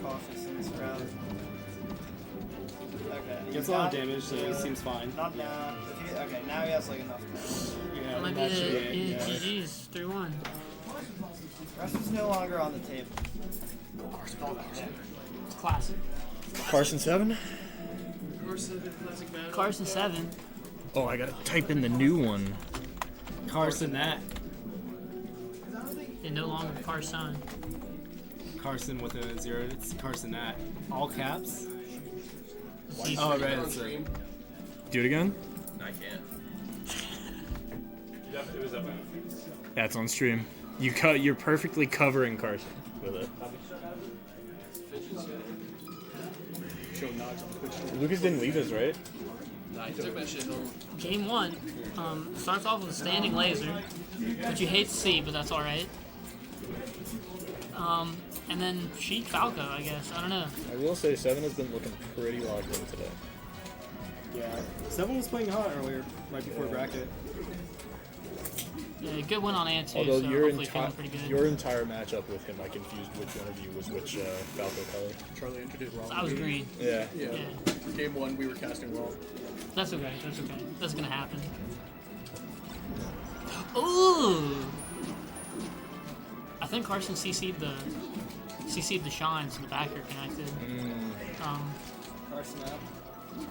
cautious in this round. Okay. Gets a lot of damage, so it seems fine. Not down. Okay, now he has like enough damage. Yeah, That might be that should it. be it, yeah. GG's, 3-1. Rest is no longer on the table. It's classic. Carson 7? Classic battle. Carson 7. Oh, I gotta type in the new one. Carson that. And no longer cars0n. Carson with a 0. It's Carson that. All caps. He's- Oh, right. On It's a, stream? Do it again? I can't. It was up. That's on stream. You're perfectly covering Carson with it. Show nods on Twitch. Lucas didn't leave us, right? Nah, he took that shit home. Game 1 starts off with a standing laser, which you hate to see, but that's alright. And then Sheik Falco, I guess. I don't know. I will say 7 has been looking pretty logged in today. yeah. 7 was playing hot earlier, right before bracket. Yeah, good win on Ant too, Although so your, hopefully feeling pretty good. your entire matchup with him, I confused which one of you was which Falco color. Charlie entered it wrong. I was green. Yeah. Yeah. Yeah. Game 1, we were casting wrong. That's okay. That's okay. That's gonna happen. Ooh! I think Carson CC'd the shines in the back here connected. Carson up.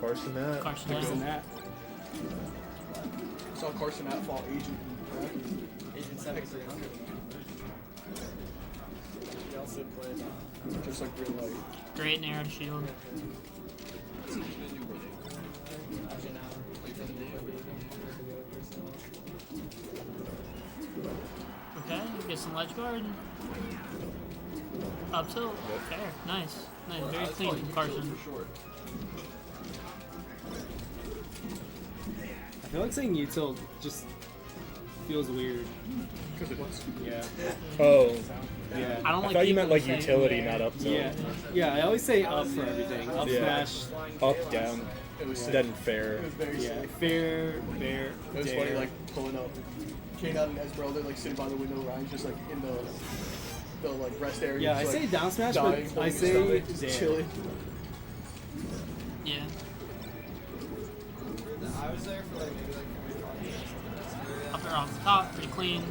Carson that. Carson Carson out. that. I saw Carson at fall Agent. Agent 7300. He also played. Just like real life. Great and arrow to shield. Actually, now. Okay, get some ledge guard. Up tilt. Fair. Nice. Nice. Very clean from Carson. For sure. I feel like saying util just feels weird. Because it was. Yeah. Oh. Yeah. I don't I like thought you people meant like who say- utility, not up tilt. Yeah. Yeah, I always say up for everything. Up Yeah. smash. Up, down. It was Then fair. It was very Yeah. sick. Fair, bear, It was dare. funny, like pulling up. Kane out and Esmeralda, like sitting by the window, Ryan's just like in the like rest area. Yeah, I just, say like, down smash, dying, but I holding his say stomach, just dare. chilling. Yeah. I was there for like maybe like 45 minutes. Up there off the top, pretty clean.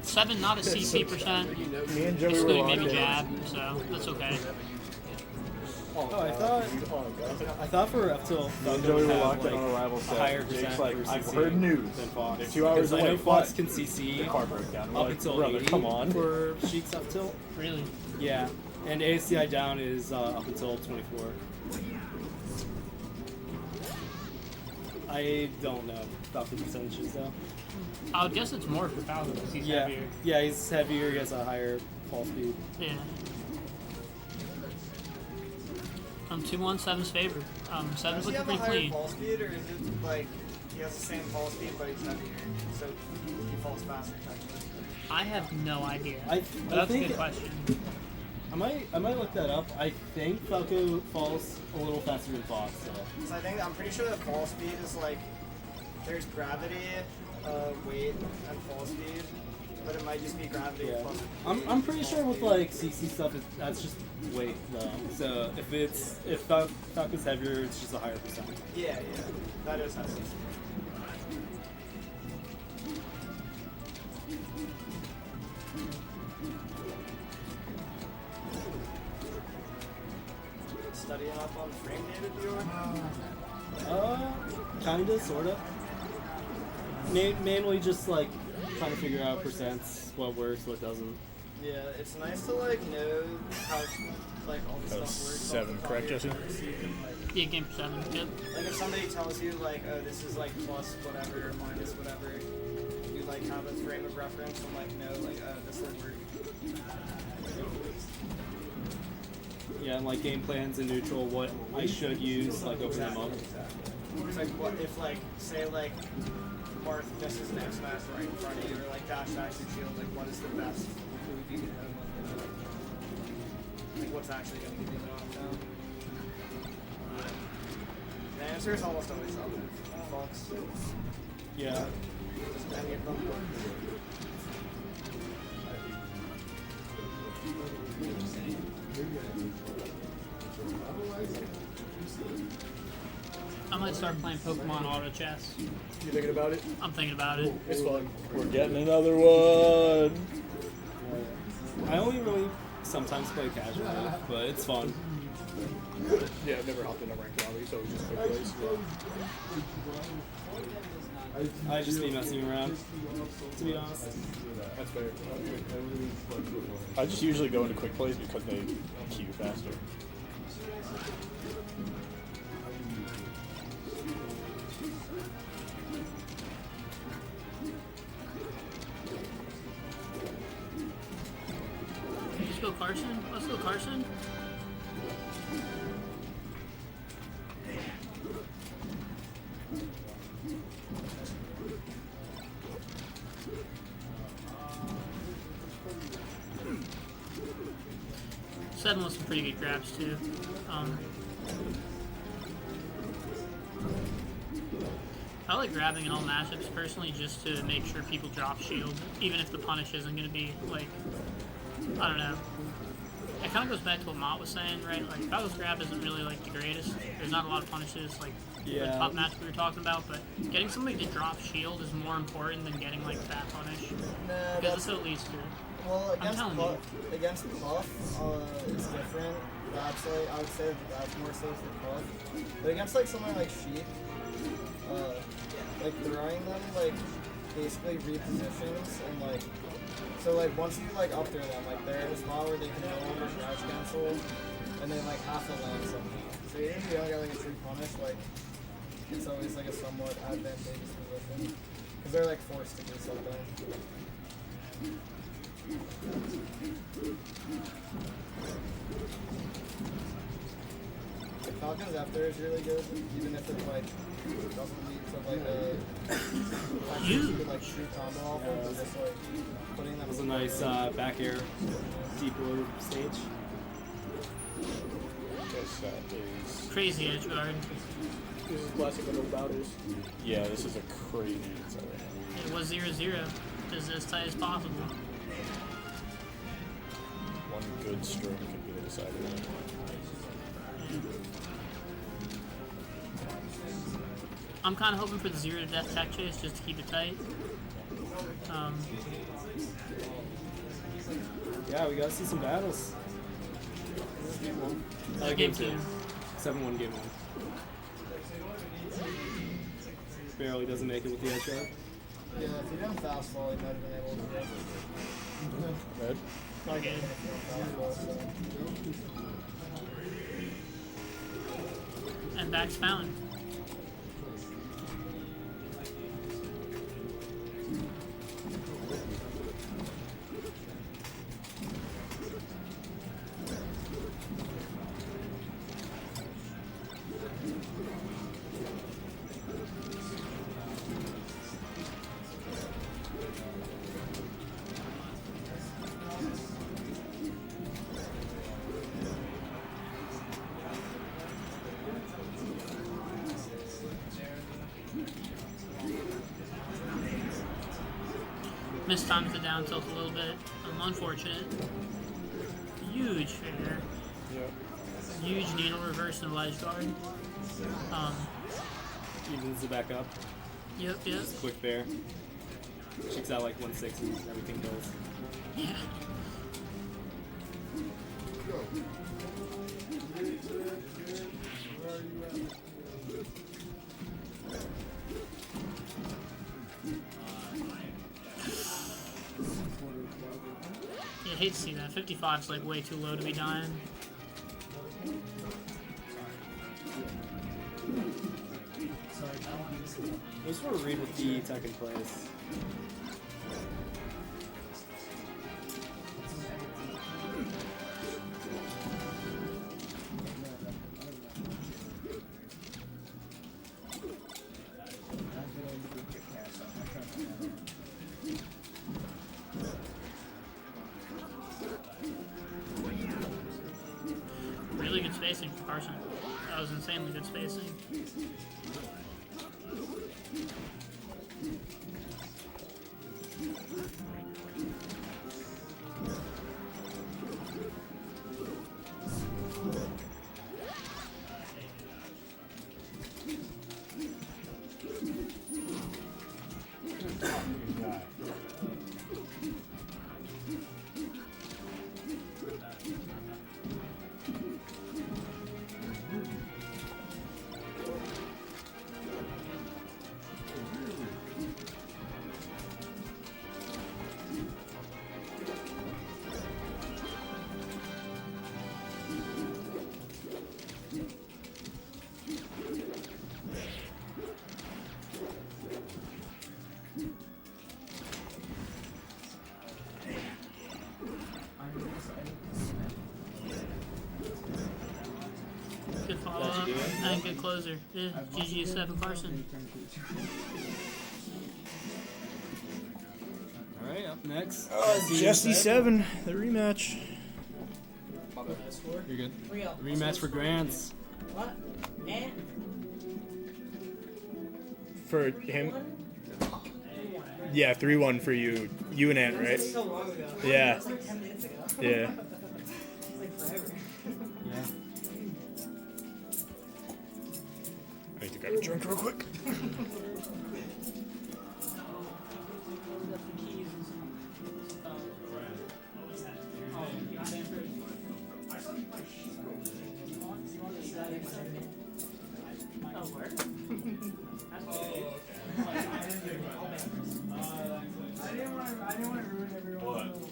7 not a CC percent, Me and Joey were excluding locked maybe in. jab, so that's okay. Oh, I thought for up till Me and Joey were locked in on a rival set. higher Jake's percent like, for I've CC heard news. than Fox. They're 2 hours Because I know away. Fox but can CC the car broke down. We're up like, until brother, 80 come on. for Sheik's up tilt. Really? Yeah, and ASCI down is up until 24. I don't know about the percentages though. I would guess it's more for Falco because he's Yeah, heavier. yeah, he's heavier. He has a higher fall speed. Yeah. 2-1, 7's favored. 7's Does he looking have a pretty higher clean. fall speed, or is it like he has the same fall speed but he's heavier, so he falls faster technically? I have no idea. I That's a think good question. I might look that up. I think Falco falls a little faster than Fox. So. So I'm pretty sure that fall speed is like, there's gravity, weight, and fall speed, but it might just be gravity Yeah. plus. I'm pretty sure with like CC stuff, that's just weight though. So if Falco's heavier, it's just a higher percent. Yeah, that is how CC. Studying up on frame data, Dior? Kinda, sorta. Mainly just like trying to figure out percents, what works, what doesn't. Yeah, it's nice to like know how like all this That was stuff works. 7, correct, Jesse? Yeah, game for 7. Good. Like if somebody tells you like, oh, this is like plus whatever, or minus whatever, you like have a frame of reference and like know like, oh, this will work. Yeah, and like game plans and neutral, what I should use, like open them up. It's like what if like say like Marth misses an X smash right in front of you, or like dash attacks your shield, like what is the best move you can hit him with? Like what's actually gonna give you the knockdown? The answer is almost always up. Fox. Yeah. Just any of them. I might start playing Pokemon Auto Chess. You thinking about it? I'm thinking about it. It's fun. We're getting another one. I only really sometimes play casually, but it's fun. Yeah, I've never hopped in a ranked lobby, so it's just quick plays. I just be messing around, to be honest. That's fair. I just usually go into quick plays because they queue faster. Let's go Carson. Let's go Carson. Seven with some pretty good grabs too. I like grabbing in all matchups personally just to make sure people drop shield, even if the punish isn't going to be like, I don't know. It kind of goes back to what Mott was saying, right? Like, Falco's grab isn't really like the greatest. There's not a lot of punishes like the top match we were talking about, but getting somebody to drop shield is more important than getting like that punish. Nah, Because that's what it leads to. well, I'm telling you. against Puff, it's different. That's like, I would say that that's more safe than Puff. But against like someone like Sheep, like throwing them like basically repositions and like, so like once you like up throw them, like they're in a spot where they can no longer crouch cancel and then like have to land something. So even if you don't get like a true punish, like it's always like a somewhat advantageous position. Because they're like forced to do something. Like Falcon's after is really good, even if it like doesn't lead to like a you could like shoot combo off of, but just like putting them. That was a nice back air deep low stage. Guess that is. Crazy edge guard. This is classic little bouters. Yeah, this is a crazy inside right now. It was 0-0. It's as tight as possible. One good string could be the decider. I'm kind of hoping for the 0 to death tech chase just to keep it tight. Yeah, we gotta see some battles. Game one. Game Game 2. 7-1 game 1. Barely doesn't make it with the headshot. Yeah, if he didn't fast fall, he might have been able to get Red. Not good. fastball. So. And back's found. Mistimed the down tilt a little bit. Unfortunate. Huge fair. Huge needle reverse and ledge guard. Evens the back up. Yep. Quick bear. Shoots out like 160. Everything goes. Yeah. Yeah, I hate to see that. 55's like way too low to be dying. I just want to read with the tech in place. Really good spacing for Carson. That was insanely good spacing. Good follow up and good closer. Yeah, GG 7 Carson. Alright, up next. Jesse 7, the rematch. You're good. 3-0. Rematch for Grants. What? And For him? Yeah, 3-1 for you. You and Ant, right? so long ago. Yeah. That was like 10 minutes ago. Yeah. It's like forever. Yeah. I need to grab a drink real quick. I didn't want to ruin everyone's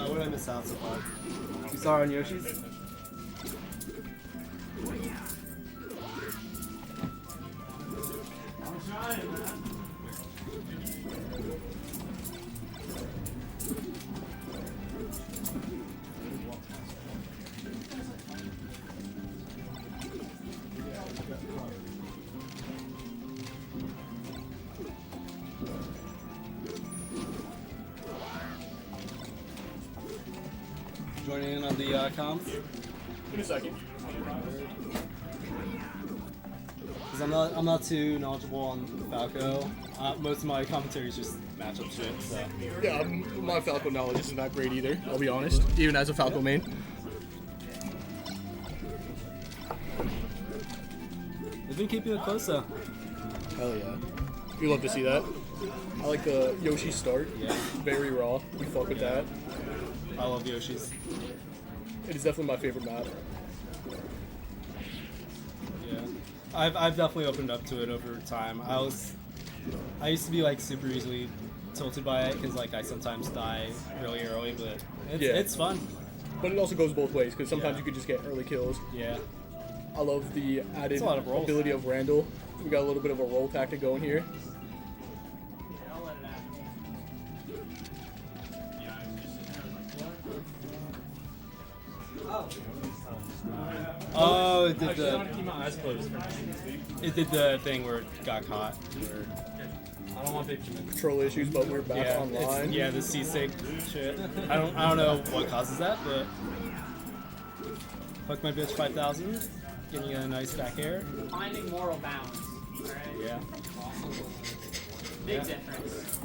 What did I miss out so far? You saw on Yoshi's? joining in on the comps? In a second. Because I'm not too knowledgeable on Falco. Most of my commentary is just matchup shit. So Yeah, my Falco knowledge isn't that great either, I'll be honest, even as a Falco main. they've been keeping it close though. Hell yeah. You love to see that. I like the Yoshi start. Yeah. Very raw. We fuck with that. I love Yoshi's. It is definitely my favorite map. Yeah, I've definitely opened up to it over time. I used to be like super easily tilted by it because like I sometimes die really early, but it's fun. But it also goes both ways because sometimes Yeah. you could just get early kills. Yeah, I love the added a lot of rolls. ability of Randall. We got a little bit of a roll tactic going here. Oh, it I did just want to the keep my eyes closed. thing where it got caught. I don't want big commit. Control issues, but we're back Yeah, online. yeah, the C-Sig shit. I don't know what causes that, but fuck my bitch 5,000, getting a nice back air. Finding moral balance. Right? Yeah. Big difference.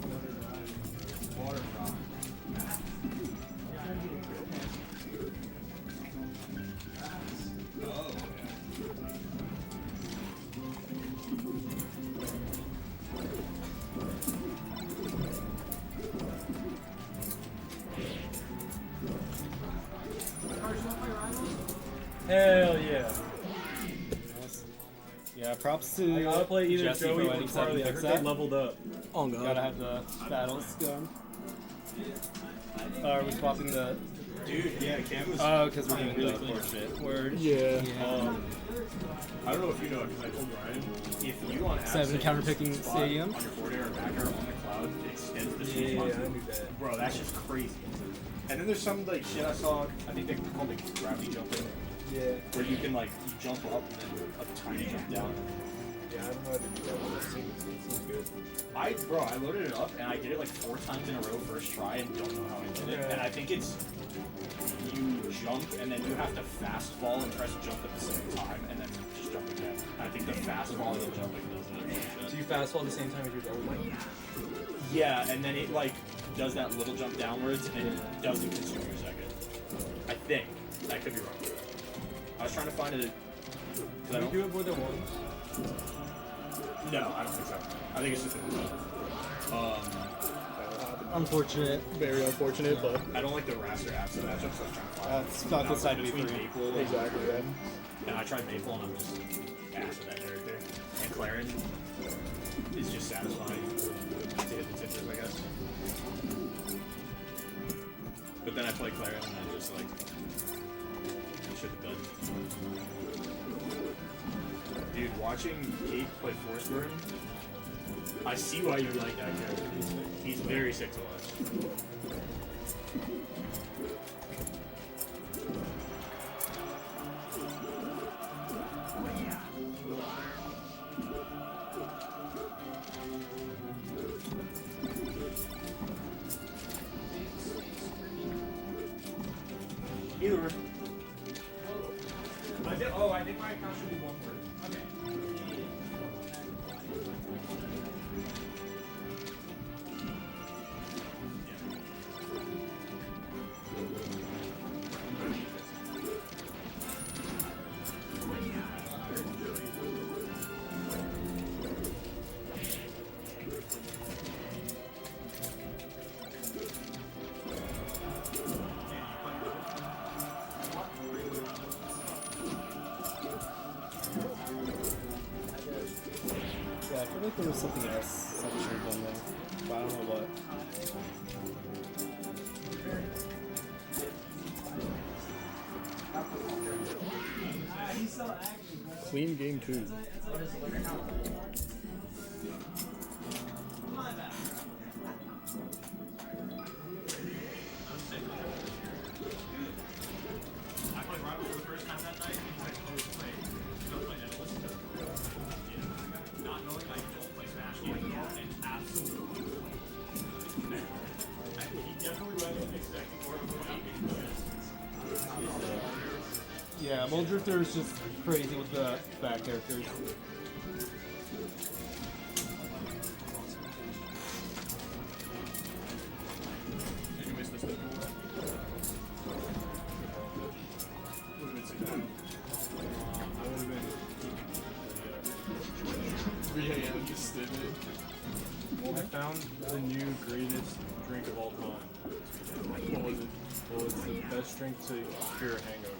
Hell yeah. Yeah, props to I gotta play either Jesse Joey for or letting Charlie. I fix heard they that. leveled up. Oh god. Gotta have the battles going. Are we swapping the? Dude, yeah, Cam was. Oh, because we're playing doing really the clean. poor shit. Word. Yeah. I don't know if you know it because I told Ryan. If you on Seven Absent counterpicking use the spot stadium. on your forward air or back air on the cloud, it extends the sweet spot. I knew that. Bro, that's just crazy. And then there's some like shit I saw. I think they call it gravity jumping, Yeah. where you can like you jump up and then a tiny jump down. Yeah, I don't know how to do that, but it seems good. I loaded it up and I did it like 4 times in a row first try and don't know how I did it. Yeah. And I think it's you jump and then you have to fast fall and press jump at the same time and then just jump again. And I think the fast fall and jumping does it. So you fast fall at the same time as you're doubling? Yeah, and then it like does that little jump downwards and it doesn't consume your second. I think. I could be wrong. I was trying to find it. Can you do it more than once? No, I don't think so. I think it's just Unfortunate. Very unfortunate, but I don't like the Raster Absent matchup, so I was trying to find That's And Falco I was side to be between free. Maple and, exactly that. and I tried Maple and I'm just ass at that character. And Claren is just satisfying to hit the tippers, I guess. But then I play Claren and I just like I should have done. Dude, watching Kate play Force Burn, I see why you like that character. He's very sick to watch. Either way. I think my account should be one word. Okay. Yeah, I feel like there was something else I should have done there, but I don't know what. Clean game 2. Yeah, Bold Drifter is just crazy with the back characters. Did you miss this thing? Would have been sick. I would have been 3 a.m. just sitting. I found the new greatest drink of all time. What was it? Well, it's the best drink to cure a hangover.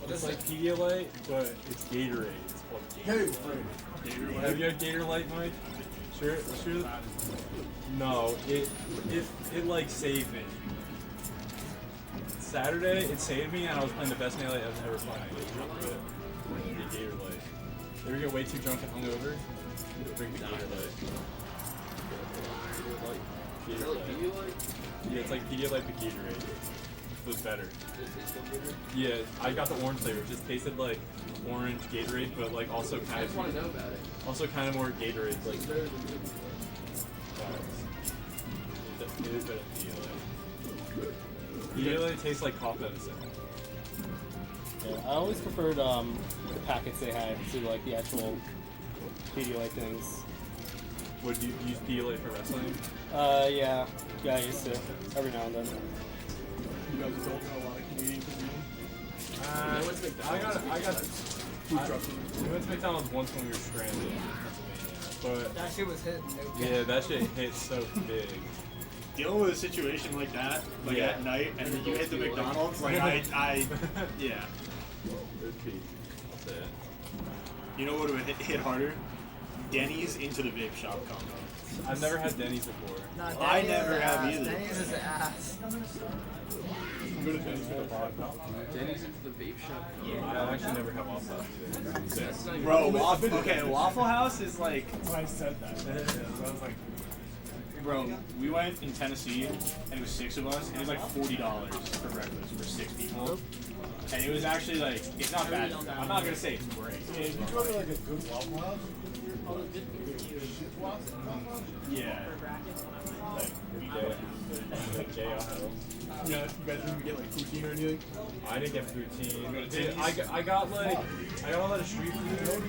What It's is like it? Pedialyte, but it's Gatorade. It's called Gatorade. Gatorade. Have you had Gatorade, Mike? Sure. No, it like saved me. Saturday, it saved me, and I was playing the best melee I've ever played. The Gatorade. You ever get way too drunk and hungover? Drink the Gatorade. Gatorade. Yeah, it's like Pedialyte but Gatorade. It was better. Yeah, I got the orange flavor. It just tasted like orange Gatorade, but like also kind of want to know about it. also kind of more Gatorade. Like It's better than it is better than Pedialyte. Pedialyte tastes like cough medicine. Yeah, I always preferred the packets they had to like the actual Pedialyte things. Would you use Pedialyte for wrestling? Yeah, I used to every now and then. You guys don't know a lot of Canadian cuisine. I got Food truck food. We went to McDonald's once when we were stranded in Pennsylvania, That shit was hitting. but yeah, that shit hit so big. Dealing with a situation like that, like Yeah. at night, and then you hit the McDonald's, like yeah. Repeat. That's it. You know what would hit harder? Denny's into the vape shop combo. I've never had Denny's before. Nah, I Denny's never is have ass. either. Denny's is ass. I'm good at Denny's for the pod. Denny's into the vape shop. I actually never have Waffle House either. That's not even Bro, Waffle House is like. I said that. I was like, Bro, we went in Tennessee, and it was 6 of us, and it was like $40 for breakfast for 6 people. And it was actually like, it's not bad. I'm not gonna say it's great. if you go to like a good Waffle House, Yeah. Like JL. yeah, you guys didn't get like poutine or anything. I didn't get poutine. Go to Dude, Denny's? I got a lot of street food.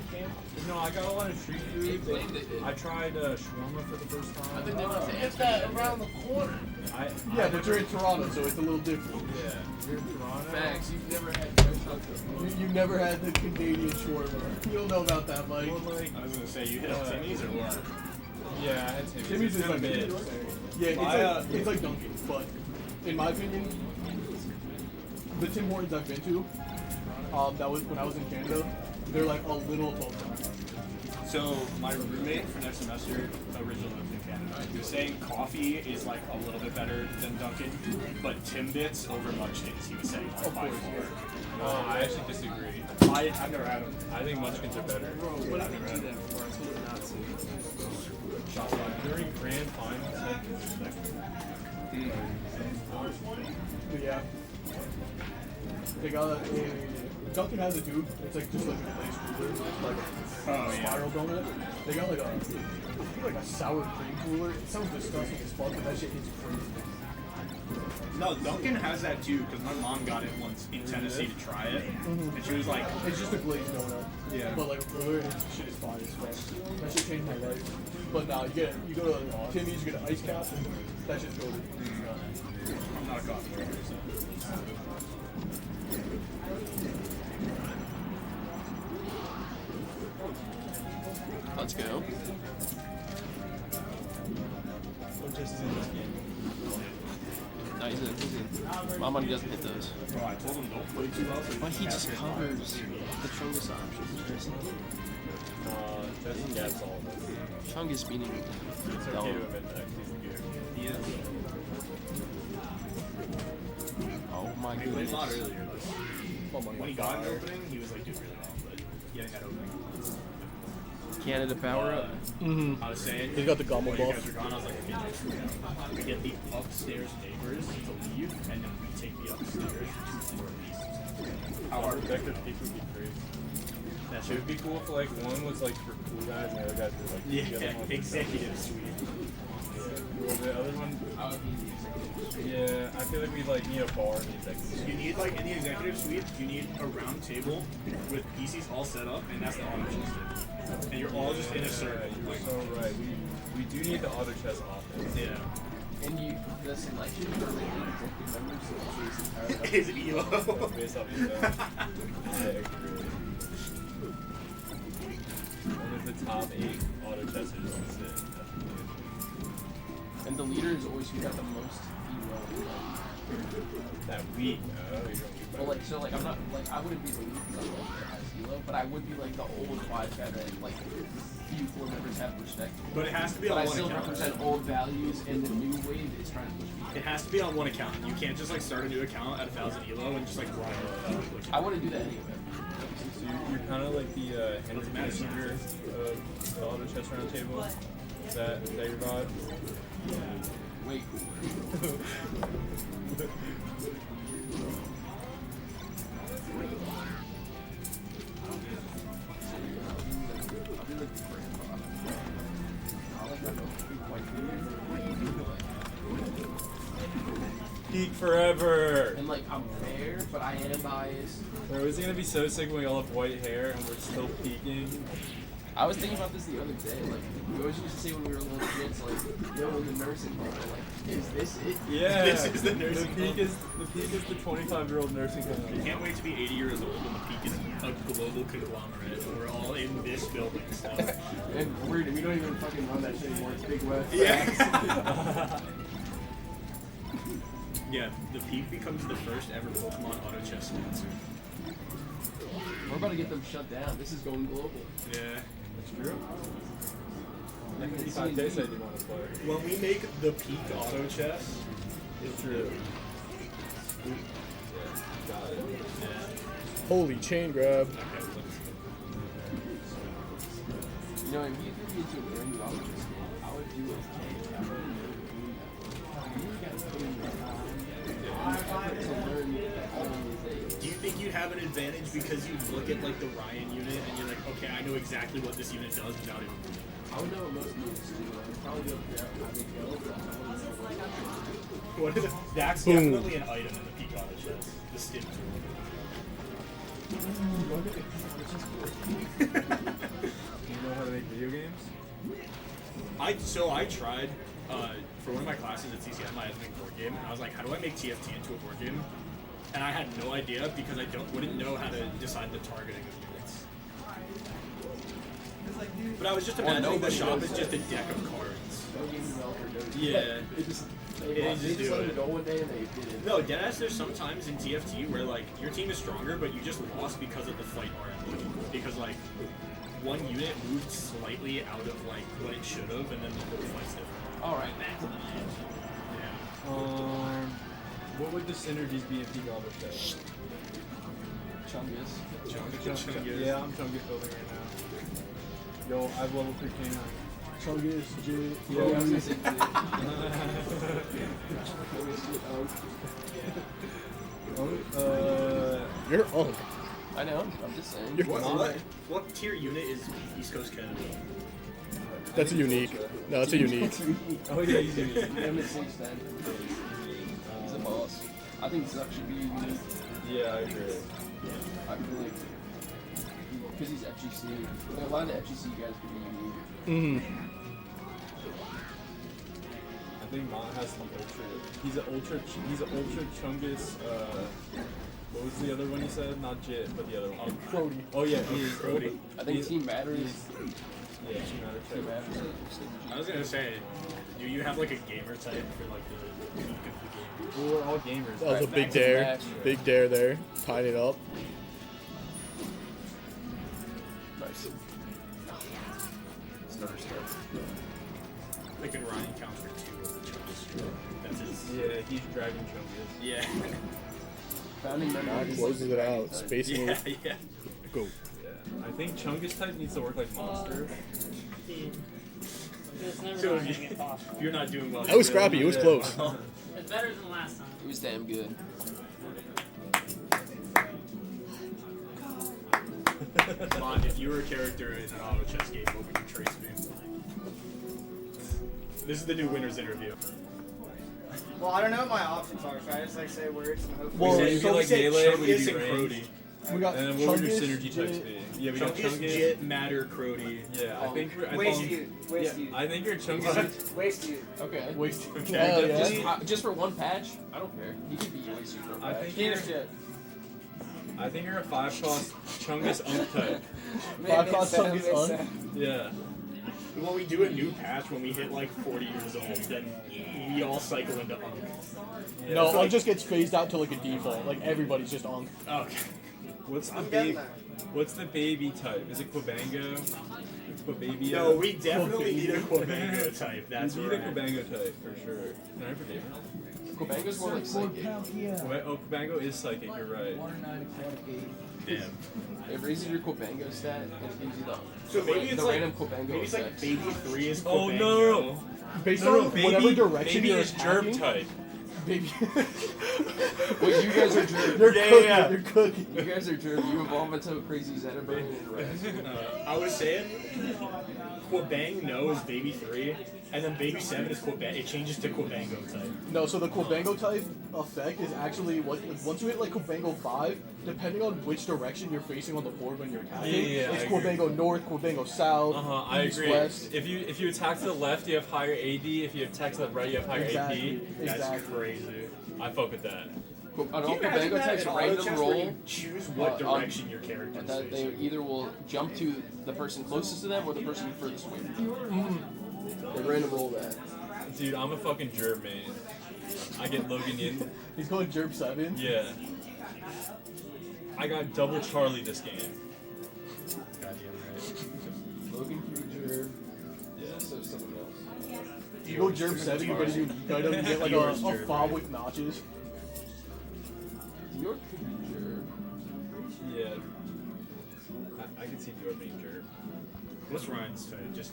No, I got a lot of street food. claimed they did. I tried shawarma for the first I time. think they went to It's that around the corner. Yeah, but you're in Toronto, so it's a little different. Yeah, you're in Toronto. Facts. You've never had fresh chocolate. You never had the Canadian shawarma. You don't know about that, Mike. Well, like, I was gonna say, you hit up Timmy's or what? yeah, I had Timmy's. Timmy's is It's like kinda mid. Yeah, it's like Dunkin', but in my opinion, the Tim Hortons I've been to, that was when I was in Canada, they're like a little above that. So my roommate for next semester originally lived in Canada. He was saying coffee is like a little bit better than Dunkin', but Timbits over Munchkins. He was saying like by far. I actually disagree. I've never had them. I think Munchkins are better. But I've never had that before. I told her not to. During grand finals, But yeah, they got a Dunkin' has a tube. It's like just like a glazed cooler, like a spiral donut. They got like I think like a sour cream cooler. It sounds disgusting as fuck, but that shit hits crazy. No, Dunkin' has that too because my mom got it once in Tennessee to try it, and she was like, It's just a glazed donut. Yeah. But like a cooler, and shit is fine as fuck. That shit changed my life. But now you go to Timmy's, you get an ice cap, and that shit's goated. "I'm not a coffee drinker." So. Let's go. No, he's in. My money doesn't hit those. Bro, I told him don't play too well. So But he just covers the Chungus options. Justin gets all of it. Chungus meaning It's okay to admit that he's good. he is. oh my He played goodness. a lot earlier. When he got an opening, he was like doing really well, but getting that opening. Canada power up. I was saying, He's got the gobble when you buff. guys were gone, I was like, okay, we get the upstairs neighbors to leave, and then we take the upstairs to floor pieces. How protective people would be crazy. That It should would be cool if like one was like for cool guys and the other guys were like the other one was for executive suite. Well, the other one, I would be the executive. yeah, I feel like we like need a bar in the executive. You need like in the executive suite, you need a round table with PCs all set up, and that's the auto chest. And you're all just in a circle. You're Like, so right. We do need the auto chess office. yeah. And you, the selection for the executive members is Is ELO. Based off of that. I agree. Only the top 8 auto chessers can sit. and the leader is always who got the most elo. That week. Well, like, so, like, I'm not, like, I wouldn't be the lead because I'm like the highest elo, but I would be like the old wise guy that, like, few floor members have respect. But it has to be But on I one still account. represent old values, and the new wave is trying to push me. It has to be on one account. You can't just like start a new account at 1,000 elo and just like grind it up. I want to do that anyway. So you're kind of like the Henry Kissinger of the auto chess round table. Is that your vibe? Wait. Peak forever! And like, I'm fair, but I am biased. Bro, is it gonna be so sick when we all have white hair and we're still peaking? I was thinking about this the other day. Like, we always used to say when we were little kids, like, yo, in the nursing home, like, is this it? Yeah, This is the nursing peak home. is the peak is the 25-year-old nursing You home. can't wait to be 80 years old and the peak is a global conglomerate and we're all in this building stuff. And we don't even fucking run that shit anymore. It's Big West. Yeah. Yeah, the peak becomes the first ever Pokemon auto chess sponsor. We're about to get them shut down. This is going global. Yeah. That's true. FMB5K said you want to play. When we make the peak auto chess, It's true. Yeah, got it. Holy chain grab. You know, if you threw me into a brand new auto chess game, I would do it. I would you guys put in the time to learn all of these do you think you'd have an advantage because you look at like the Ryan unit and you're like, okay, I know exactly what this unit does without even doing it? I would know what most moves do. I'd probably be able to figure out how they go, but I wouldn't know What is it? That's Boom. definitely an item in the peak auto chess. The stim tool. Do you know how to make video games? I tried for one of my classes at CCM. I had to make a board game, and I was like, how do I make TFT into a board game? And I had no idea because I wouldn't know how to decide the targeting of units. But I was just imagining the nobody shop knows is just that. a deck of cards. No game developer knows. Yeah. It just They they just just do let it. it go one day and they did it. No, deadass, there's sometimes in TFT where like your team is stronger, but you just lost because of the fight RNG. Because like one unit moved slightly out of like what it should have, and then the whole fight's different. All right, back to the match. Yeah. What would the synergies be in peak auto chess? Chungus. Chungus. Yeah, I'm Chungus building right now. Yo, I have level 3 canine. Chungus, J. Yeah, I was gonna say Chungus, You're Unk. I know. I'm just saying. You're What tier unit is East Coast Canada? That's a unique. No, it's a unique. Oh yeah, he's unique. I'm at 6'10". He's a boss. I think Zuck should be unique. Yeah, I agree. I feel like because he's FGC. Like, a lot of the FGC guys could be unique. Mm-hmm. I think Mont has the ultra. He's an ultra Chungus. What was the other one you said? Not Jit, but the other one. Crody. Oh yeah, he is. Crody. I think Team Batteries. Yeah, Team Team Batteries. Batteries. I was gonna say, do you have like a gamer type for like the peak of the game? We're all gamers. That was a right? big dare. Big dare there. Tying it up. Nice. Starter start. Like in Ryan counts for 2 of the Chungus. That's his. Yeah, he's Dragon Chungus. Yeah. Founding member. Now closes it out. Spacing Yeah, it. yeah. Go. Yeah, I think Chungus type needs to work like Monster. So if you're not doing well. That was scrappy. It was close. It's better than last time. It was damn good. Come on, if you were a character in an auto chess game, what would you trace me? This is the new winners interview. Well, I don't know what my options are, so I just like say words and hope. Well, If you so like Melee, would you Chungus be and ranged? Crody. We got And then what would your Chungus, synergy types Jit- be? Yeah, we got Chungus, Chungus. Jit, Matter, Crody. Yeah, I think we're. Waste you. I think you're Chungus. Waste you. Okay. Waste. Okay. Hell yeah. Just for one patch, I don't care. You can be waste you for a I patch. think Gator you're. shit. I think you're a 5-cost Chungus Unk type. 5-cost Chungus Unk. Yeah. When we do a new patch, when we hit like 40 years old, then we all cycle into Unk. Yeah, No, it's Unk like- just gets phased out to like a default. Like everybody's just Unk. Okay. What's the I'm getting baby? there. What's the baby type? Is it Quabango? It's Quababia? No, we definitely need a Quabango type. That's we need right. a Quabango type for sure. Can I forget? Quabango's more like psychic. Oh, Quabango is psychic. You're right. Damn. It raises your Quabango stat and it gives you the So maybe it's the like random Quabango maybe it's like effects. baby 3 is Oh Quabango. no! Based No, on no, baby, whatever direction baby you're is germ attacking, type. baby. Wait, you guys are germ. You're Yeah, cooking. yeah. You're cooking. You guys are germ. You evolve into a crazy Xenoburn and rest. I was saying Quabang no is baby 3, and then baby 7 is Quabang. It changes to Quabango type. No, so the Quabango type effect is actually once you hit like Quabango 5, depending on which direction you're facing on the board when you're attacking, Yeah, it's I agree. Quabango North, Quabango South, I East, agree. West. If you attack to the left, you have higher AD. If you attack to the right, you have higher Exactly. AP. That's Exactly. crazy. I fuck with that. On Can all you imagine Quabango that types, in auto random chess where roll. you choose what on- direction your character is That they facing? either will jump to the person closest to them or the person furthest away from them. They random roll that. Dude, I'm a fucking germ main. I get Logan in. He's going Gerb 7. Yeah. I got double Charlie this game. Goddamn Logan Future. Yeah. So someone else. You go Gerb 7, you're gonna do item, you get like a Yours, Gerb, fob right? with notches. Your Future. Yeah. I can see your being germ. What's Ryan's type? Just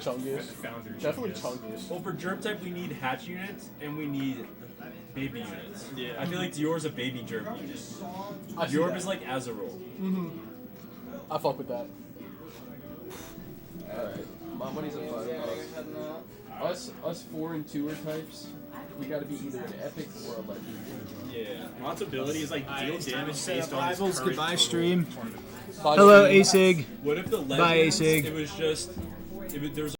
Chungus. founder. Definitely Chungus. Chungus. Well, for germ type, we need hatch units and we need baby units. Yeah. I feel like Dior's a baby germ unit. I see Dior that. is like Azarol. I fuck with that. Alright. My money's on $5. Us 4 and 2er types, we gotta be either an epic or a legend. Yeah. Mott's ability is like deal damage set based up on his rivals. current Goodbye, total stream. tournament. Bye, Hello, Jimmy. Asig. What if the legends, Bye, Asig. it was just, there was